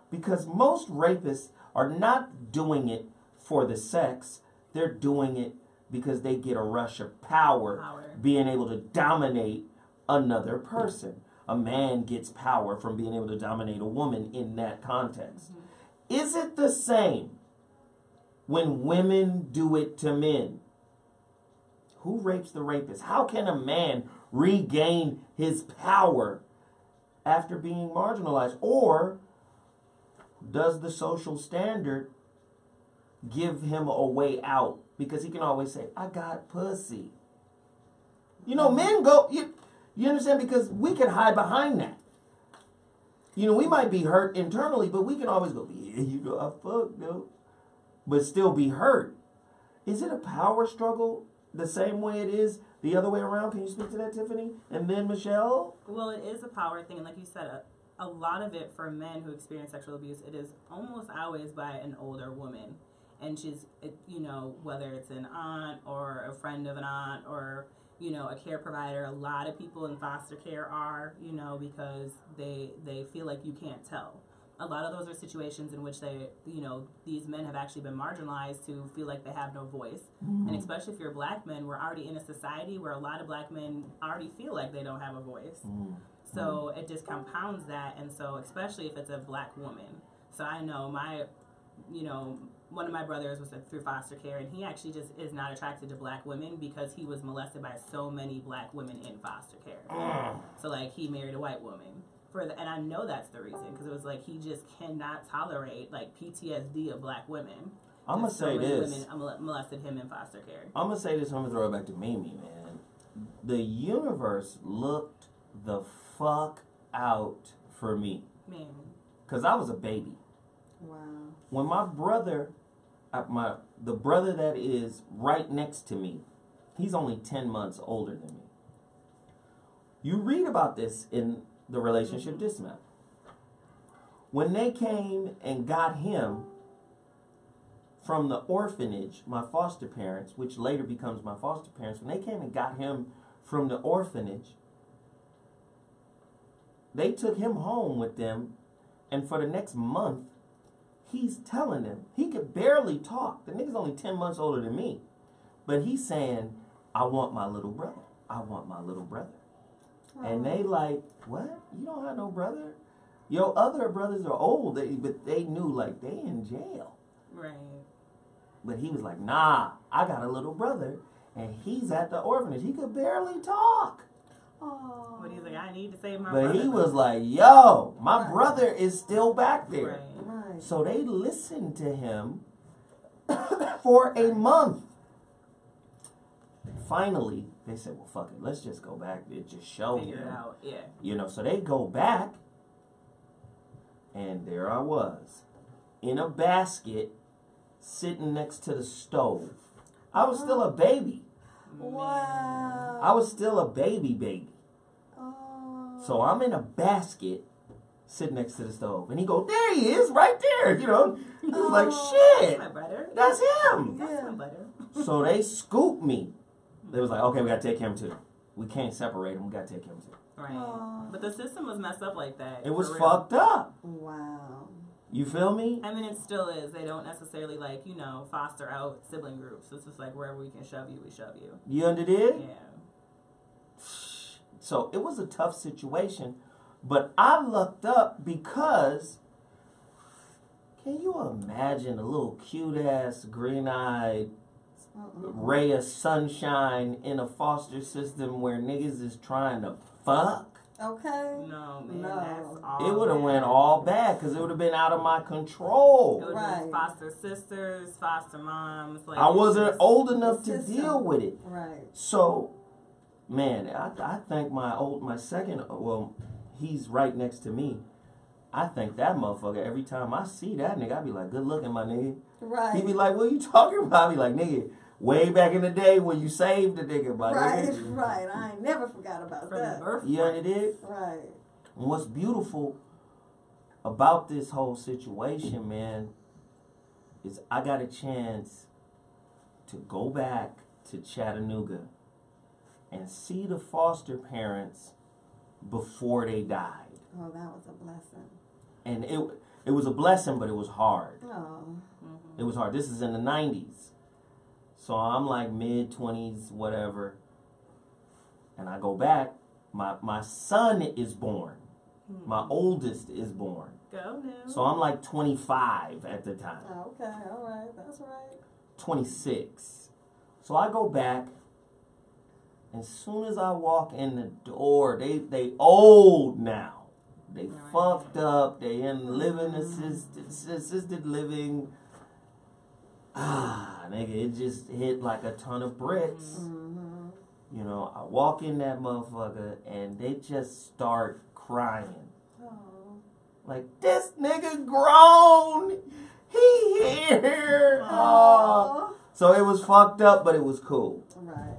Because most rapists are not doing it for the sex. They're doing it because they get a rush of power. Being able to dominate another person. A man gets power from being able to dominate a woman in that context. Is it the same when women do it to men? Who rapes the rapist? How can a man regain his power after being marginalized? Or does the social standard give him a way out? Because he can always say, I got pussy. Men go, you understand? Because we can hide behind that. We might be hurt internally, but we can always go, yeah, I fucked, though. But still be hurt. Is it a power struggle the same way it is the other way around? Can you speak to that, Tiffany? And then Michelle? Well, it is a power thing. And like you said, a lot of it for men who experience sexual abuse, it is almost always by an older woman. And she's, whether it's an aunt or a friend of an aunt or, a care provider. A lot of people in foster care are, because they feel like you can't tell. A lot of those are situations in which these men have actually been marginalized to feel like they have no voice. And especially if you're black men, we're already in a society where a lot of black men already feel like they don't have a voice. So it just compounds that. And so especially if it's a black woman. So I know you know, one of my brothers was through foster care, and he actually just is not attracted to black women because he was molested by so many black women in foster care. So like he married a white woman and I know that's the reason, because it was like he just cannot tolerate like PTSD of black women. I'm gonna say this. Women molested him in foster care. I'm gonna say this. I'm gonna throw it back to Mimi, man. The universe looked the fuck out for me, man, because I was a baby. Wow. When my brother, the brother that is right next to me, he's only 10 months older than me. You read about this in the relationship dismount. When they came and got him from the orphanage, my foster parents, which later becomes my foster parents, when they came and got him from the orphanage, they took him home with them, and for the next month, he's telling them, he could barely talk. The nigga's only 10 months older than me. But he's saying, I want my little brother. I want my little brother. And they like, what? You don't have no brother? Your other brothers are old, but they knew like they in jail. Right. But he was like, nah, I got a little brother, and he's at the orphanage. He could barely talk. Oh. But he's like, I need to save my brother. But he was like, yo, my brother is still back there. Right. So they listened to him for a month. Finally, they said, well, fuck it. Let's just go back there. Just show Figure him. it out. Yeah. You know, so they go back, and there I was in a basket sitting next to the stove. I was still a baby. Wow. I was still a baby. Oh. So I'm in a basket sitting next to the stove. And he go, there he is, right there. You know, he was like, shit, That's my brother. that's him. That's my brother. So they scooped me. They was like, okay, we got to take him too. We can't separate him. We got to take him too. Right. But the system was messed up like that. It was fucked up. Wow. You feel me? I mean, it still is. They don't necessarily, like, you know, foster out sibling groups. It's just like wherever we can shove you, we shove you. You understood? Yeah. So it was a tough situation. But I lucked up because, can you imagine a little cute-ass, green-eyed ray of sunshine in a foster system where niggas is trying to fuck? Okay. No, man. No. That's all It would have bad. went all bad because it would have been out of my control. It would have been foster sisters, foster moms. Like, I wasn't just old enough the to system. deal with it. Right. So, man, I think my second, well, he's right next to me. I think that motherfucker, every time I see that nigga, I be like, good looking, my nigga. Right. He be like, what you talking about? I be like, nigga, way back in the day when you saved the nigga, my nigga. Right. I ain't never forgot about that. You know what it is? Right. And what's beautiful about this whole situation, man, is I got a chance to go back to Chattanooga and see the foster parents before they died. Oh, that was a blessing. And it was a blessing, but it was hard. Oh. It was hard. This is in the 90s. So I'm like mid-20s, whatever. And I go back. My son is born. My oldest is born. Go now. So I'm like 25 at the time. Oh, okay, all right, that's right. 26. So I go back. As soon as I walk in the door, they old now. They fucked up. They in living assisted living. Nigga, it just hit like a ton of bricks. Mm-hmm. You know, I walk in that motherfucker and they just start crying. Oh. Like, this nigga grown. He here. Oh. So it was fucked up, but it was cool. Right.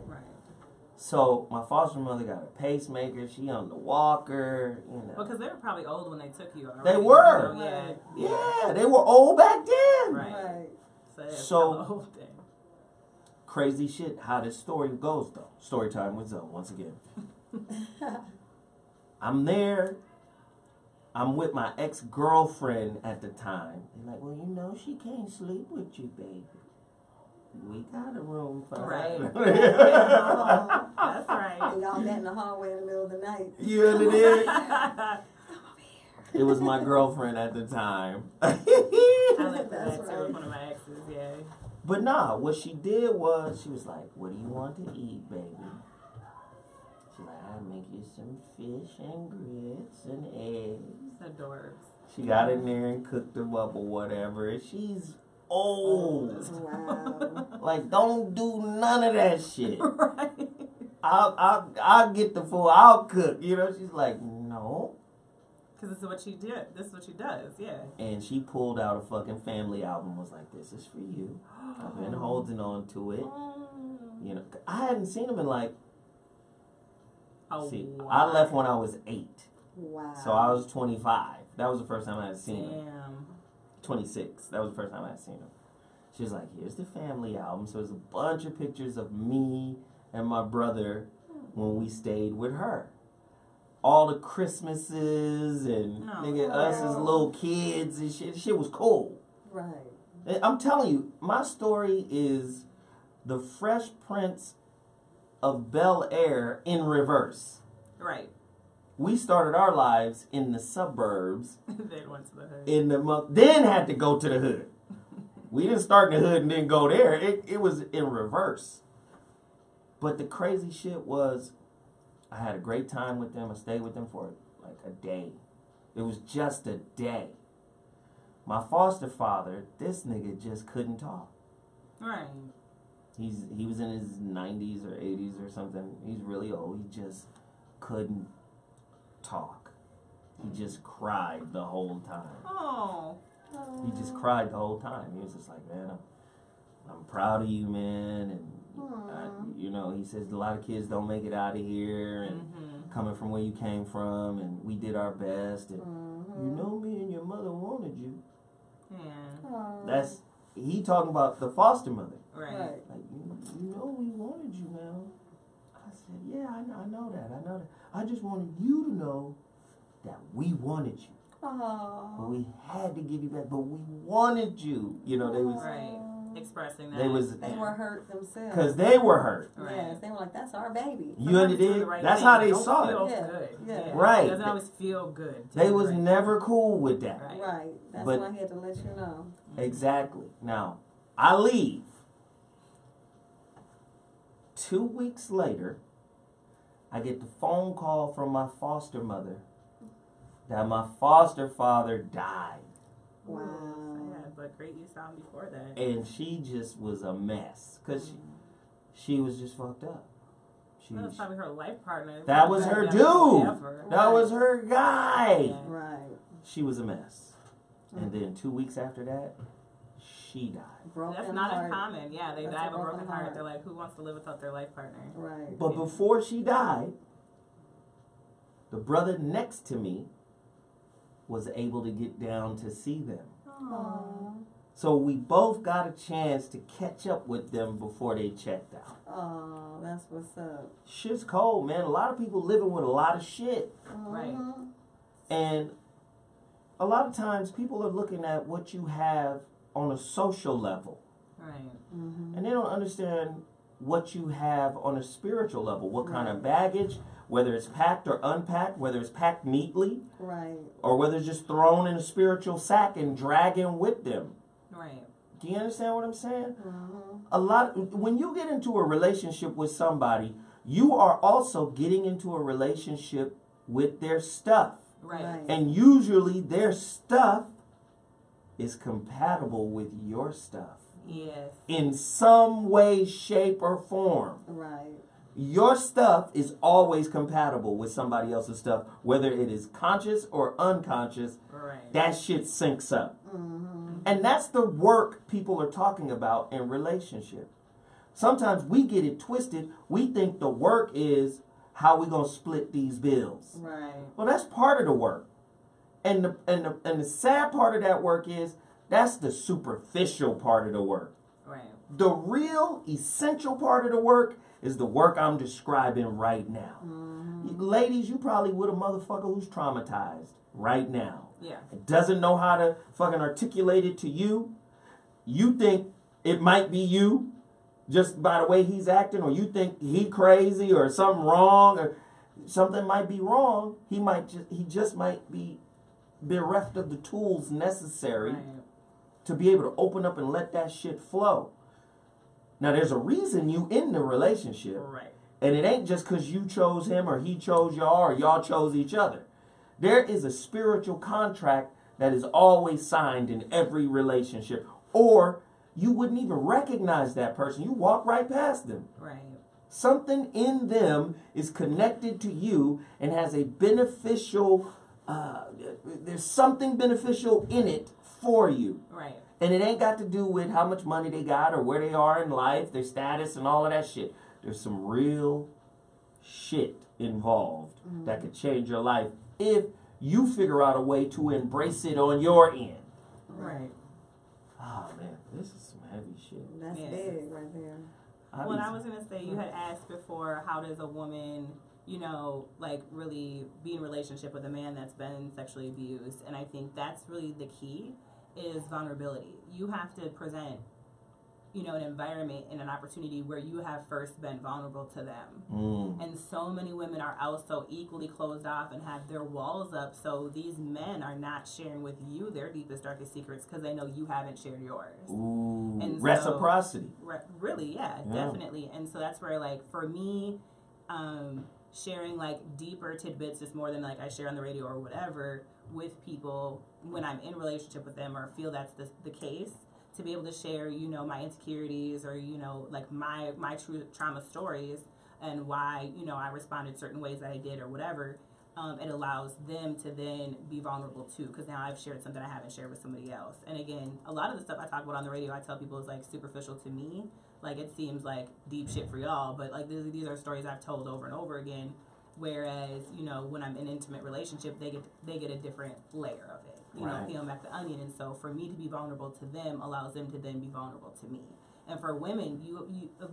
So my foster mother got a pacemaker. She on the walker. You know. Because they were probably old when they took you. Already. They were. You know, yeah, they were old back then. Right. So the whole thing. Crazy shit. How this story goes though. Story time with Zoe once again. I'm there. I'm with my ex-girlfriend at the time. They're like, well, you know, she can't sleep with you, baby. We got a room for her. Right. That's right. And y'all met in the hallway in the middle of the night. You understand? It was my girlfriend at the time. I like that too with one of my exes, yeah. But nah, what she did was, she was like, what do you want to eat, baby? She's like, I'll make you some fish and grits and eggs. Adorbs. She got in there and cooked them up or whatever. And she's old. Wow. Like, don't do none of that shit. Right. I'll get the food. I'll cook. You know, she's like, no. Because this is what she did. This is what she does, yeah. And she pulled out a fucking family album. Was like, this is for you. I've been holding on to it. You know, I hadn't seen him in like. Wow. I left when I was 8. Wow. So I was 25. That was the first time I had seen him. Damn. 26. That was the first time I had seen him. She was like, here's the family album. So there's a bunch of pictures of me and my brother when we stayed with her. All the Christmases and us as little kids and shit. Shit was cool. Right. I'm telling you, my story is the Fresh Prince of Bel-Air in reverse. Right. We started our lives in the suburbs. Then went to the hood. Then had to go to the hood. We didn't start in the hood and then go there. It was in reverse. But the crazy shit was, I had a great time with them. I stayed with them for like a day. It was just a day. My foster father, this nigga just couldn't talk. Right. He was in his 90s or 80s or something. He's really old. He just couldn't talk. He just cried the whole time. Oh. He just cried the whole time. He was just like, man, I'm proud of you, man. And you know, he says a lot of kids don't make it out of here, and coming from where you came from, and we did our best, and you know, me and your mother wanted you. Yeah. That's he talking about the foster mother. Right. Like, you know, we wanted you now. I said, yeah, I know that. I just wanted you to know that we wanted you. Aww. But we had to give you back, but we wanted you. You know, they was expressing that. They were hurt themselves. Because they were hurt. Right. Yes, they were like, that's our baby. You understand? That's how they saw it. Good. Yeah. Right. It doesn't always feel good. They was never cool with that. Right. That's why I had to let you know. Exactly. Now, I leave. 2 weeks later, I get the phone call from my foster mother that my foster father died. Wow. Yeah, but great you sound before that. And she just was a mess. Because she was just fucked up. That was probably her life partner. That was her dude. That was her guy. Yeah. Right. She was a mess. And then 2 weeks after that, she died. That's not uncommon. Yeah, they die of a broken heart. They're like, who wants to live without their life partner? Right. But before she died, the brother next to me was able to get down to see them. Aww. So we both got a chance to catch up with them before they checked out. Oh, that's what's up. Shit's cold, man. A lot of people living with a lot of shit. Right. And a lot of times people are looking at what you have on a social level. Right. And they don't understand what you have on a spiritual level. What kind of baggage, whether it's packed or unpacked, whether it's packed neatly, or whether it's just thrown in a spiritual sack and dragging with them. Right. Do you understand what I'm saying? When you get into a relationship with somebody, you are also getting into a relationship with their stuff. Right. And usually their stuff is compatible with your stuff. Yes. In some way, shape, or form. Right. Your stuff is always compatible with somebody else's stuff, whether it is conscious or unconscious. Right. That shit syncs up. And that's the work people are talking about in relationship. Sometimes we get it twisted. We think the work is how we gonna split these bills. Right. Well, that's part of the work. And the sad part of that work is that's the superficial part of the work. Right. The real essential part of the work is the work I'm describing right now. Ladies, you probably with a motherfucker who's traumatized right now. Yeah. Doesn't know how to fucking articulate it to you. You think it might be you just by the way he's acting, or you think he crazy or something wrong, or something might be wrong. He just might be bereft of the tools necessary to be able to open up and let that shit flow. Now, there's a reason you in the relationship. Right. And it ain't just because you chose him or he chose y'all or y'all chose each other. There is a spiritual contract that is always signed in every relationship. Or you wouldn't even recognize that person. You walk right past them. Right. Something in them is connected to you and has a beneficial, there's something beneficial in it for you. Right. And it ain't got to do with how much money they got or where they are in life, their status and all of that shit. There's some real shit involved that could change your life if you figure out a way to embrace it on your end. Right. Oh, man, this is some heavy shit. That's big right there. Well, I was going to say, you had asked before, how does a woman, you know, like really be in a relationship with a man that's been sexually abused? And I think that's really the key, is vulnerability. You have to present, you know, an environment and an opportunity where you have first been vulnerable to them. And so many women are also equally closed off and have their walls up, so these men are not sharing with you their deepest, darkest secrets because they know you haven't shared yours. Ooh, and reciprocity. Really, yeah, definitely. And so that's where, like, for me, sharing like deeper tidbits, just more than like I share on the radio or whatever, with people when I'm in a relationship with them or feel that's the case, to be able to share, you know, my insecurities or, you know, like my true trauma stories and why, you know, I responded certain ways that I did or whatever, it allows them to then be vulnerable too, because now I've shared something I haven't shared with somebody else. And again, a lot of the stuff I talk about on the radio, I tell people is like superficial to me. Like, it seems like deep shit for y'all, but like these are stories I've told over and over again. Whereas, you know, when I'm in an intimate relationship, they get a different layer of it. You know, peel back the onion. And so for me to be vulnerable to them allows them to then be vulnerable to me. And for women,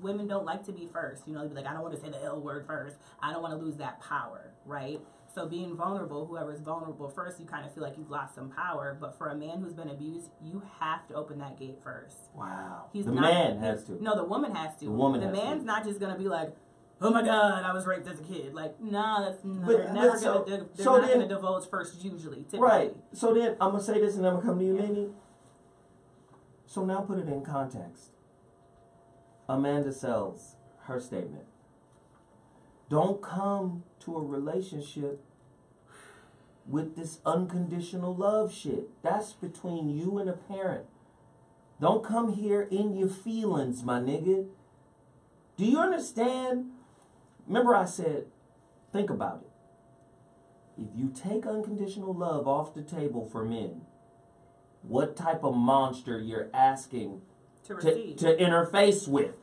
women don't like to be first. You know, they'd be like, I don't want to say the L word first. I don't want to lose that power, right? So being vulnerable, whoever's vulnerable first, you kind of feel like you've lost some power. But for a man who's been abused, you have to open that gate first. Wow. The man has to. No, the woman has to. The man's not just going to be like, oh my God, I was raped as a kid. Like, nah, that's they're not going to divulge first, usually, typically. Right. So then, I'm going to say this and I'm going to come to you, Mimi. So now put it in context. Amanda sells her statement. Don't come to a relationship with this unconditional love shit. That's between you and a parent. Don't come here in your feelings, my nigga. Do you understand? Remember I said, think about it. If you take unconditional love off the table for men, what type of monster you're asking to interface with?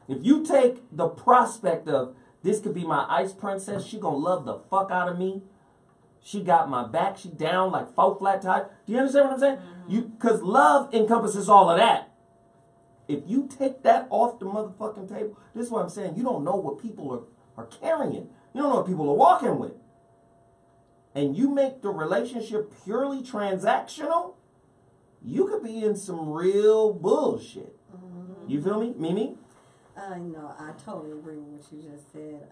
If you take the prospect of, this could be my ice princess, she gonna love the fuck out of me, she got my back, she down like 4 flat tires. Do you understand what I'm saying? Because love encompasses all of that. If you take that off the motherfucking table, this is what I'm saying. You don't know what people are carrying. You don't know what people are walking with. And you make the relationship purely transactional, you could be in some real bullshit. You feel me, Mimi? No, I totally agree with what you just said.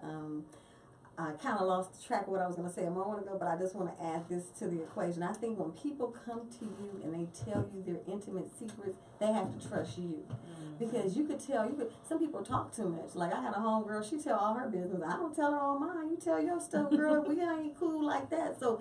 I kind of lost track of what I was going to say a moment ago, but I just want to add this to the equation. I think when people come to you and they tell you their intimate secrets, they have to trust you. Because you could tell, some people talk too much. Like, I had a homegirl, she tell all her business. I don't tell her all mine. You tell your stuff, girl. We ain't cool like that. So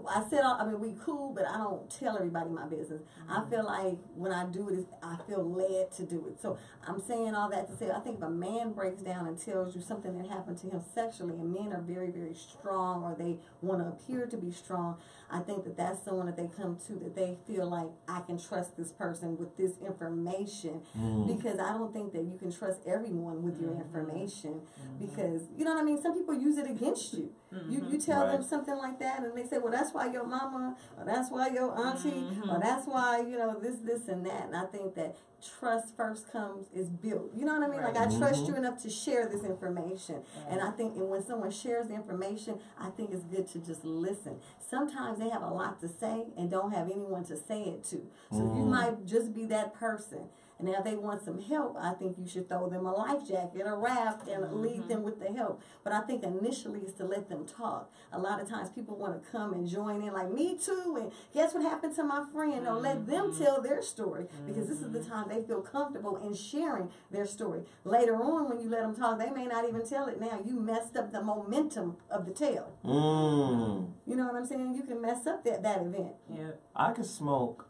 I said, we cool, but I don't tell everybody my business. I feel like when I do it, I feel led to do it. So I'm saying all that to say, I think if a man breaks down and tells you something that happened to him sexually, and men are very, very strong, or they want to appear to be strong, I think that that's someone that they come to, that they feel like, I can trust this person with this information, because I don't think that you can trust everyone with your information, because, you know what I mean, some people use it against you. You tell them something like that, and they say, well, that's why your mama, or that's why your auntie, or that's why, you know, this and that. And I think that trust first is built. You know what I mean? Like, I trust you enough to share this information. And I think, and when someone shares the information, I think it's good to just listen. Sometimes they have a lot to say and don't have anyone to say it to. So you might just be that person. And now if they want some help, I think you should throw them a life jacket, a raft, and lead them with the help. But I think initially is to let them talk. A lot of times people want to come and join in, like, me too, and guess what happened to my friend? No, let them tell their story, because this is the time they feel comfortable in sharing their story. Later on, when you let them talk, they may not even tell it now. You messed up the momentum of the tale. You know what I'm saying? You can mess up that event. Yeah. I could smoke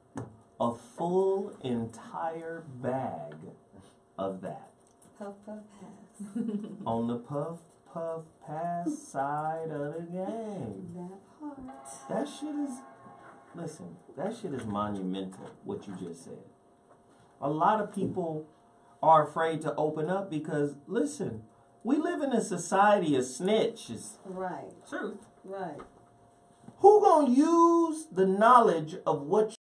a full entire bag of that. Puff, puff, pass. On the puff, puff, pass side of the game. That part. That shit is, listen, that shit is monumental, what you just said. A lot of people are afraid to open up because, listen, we live in a society of snitches. Right. Truth. Right. Who gonna use the knowledge of what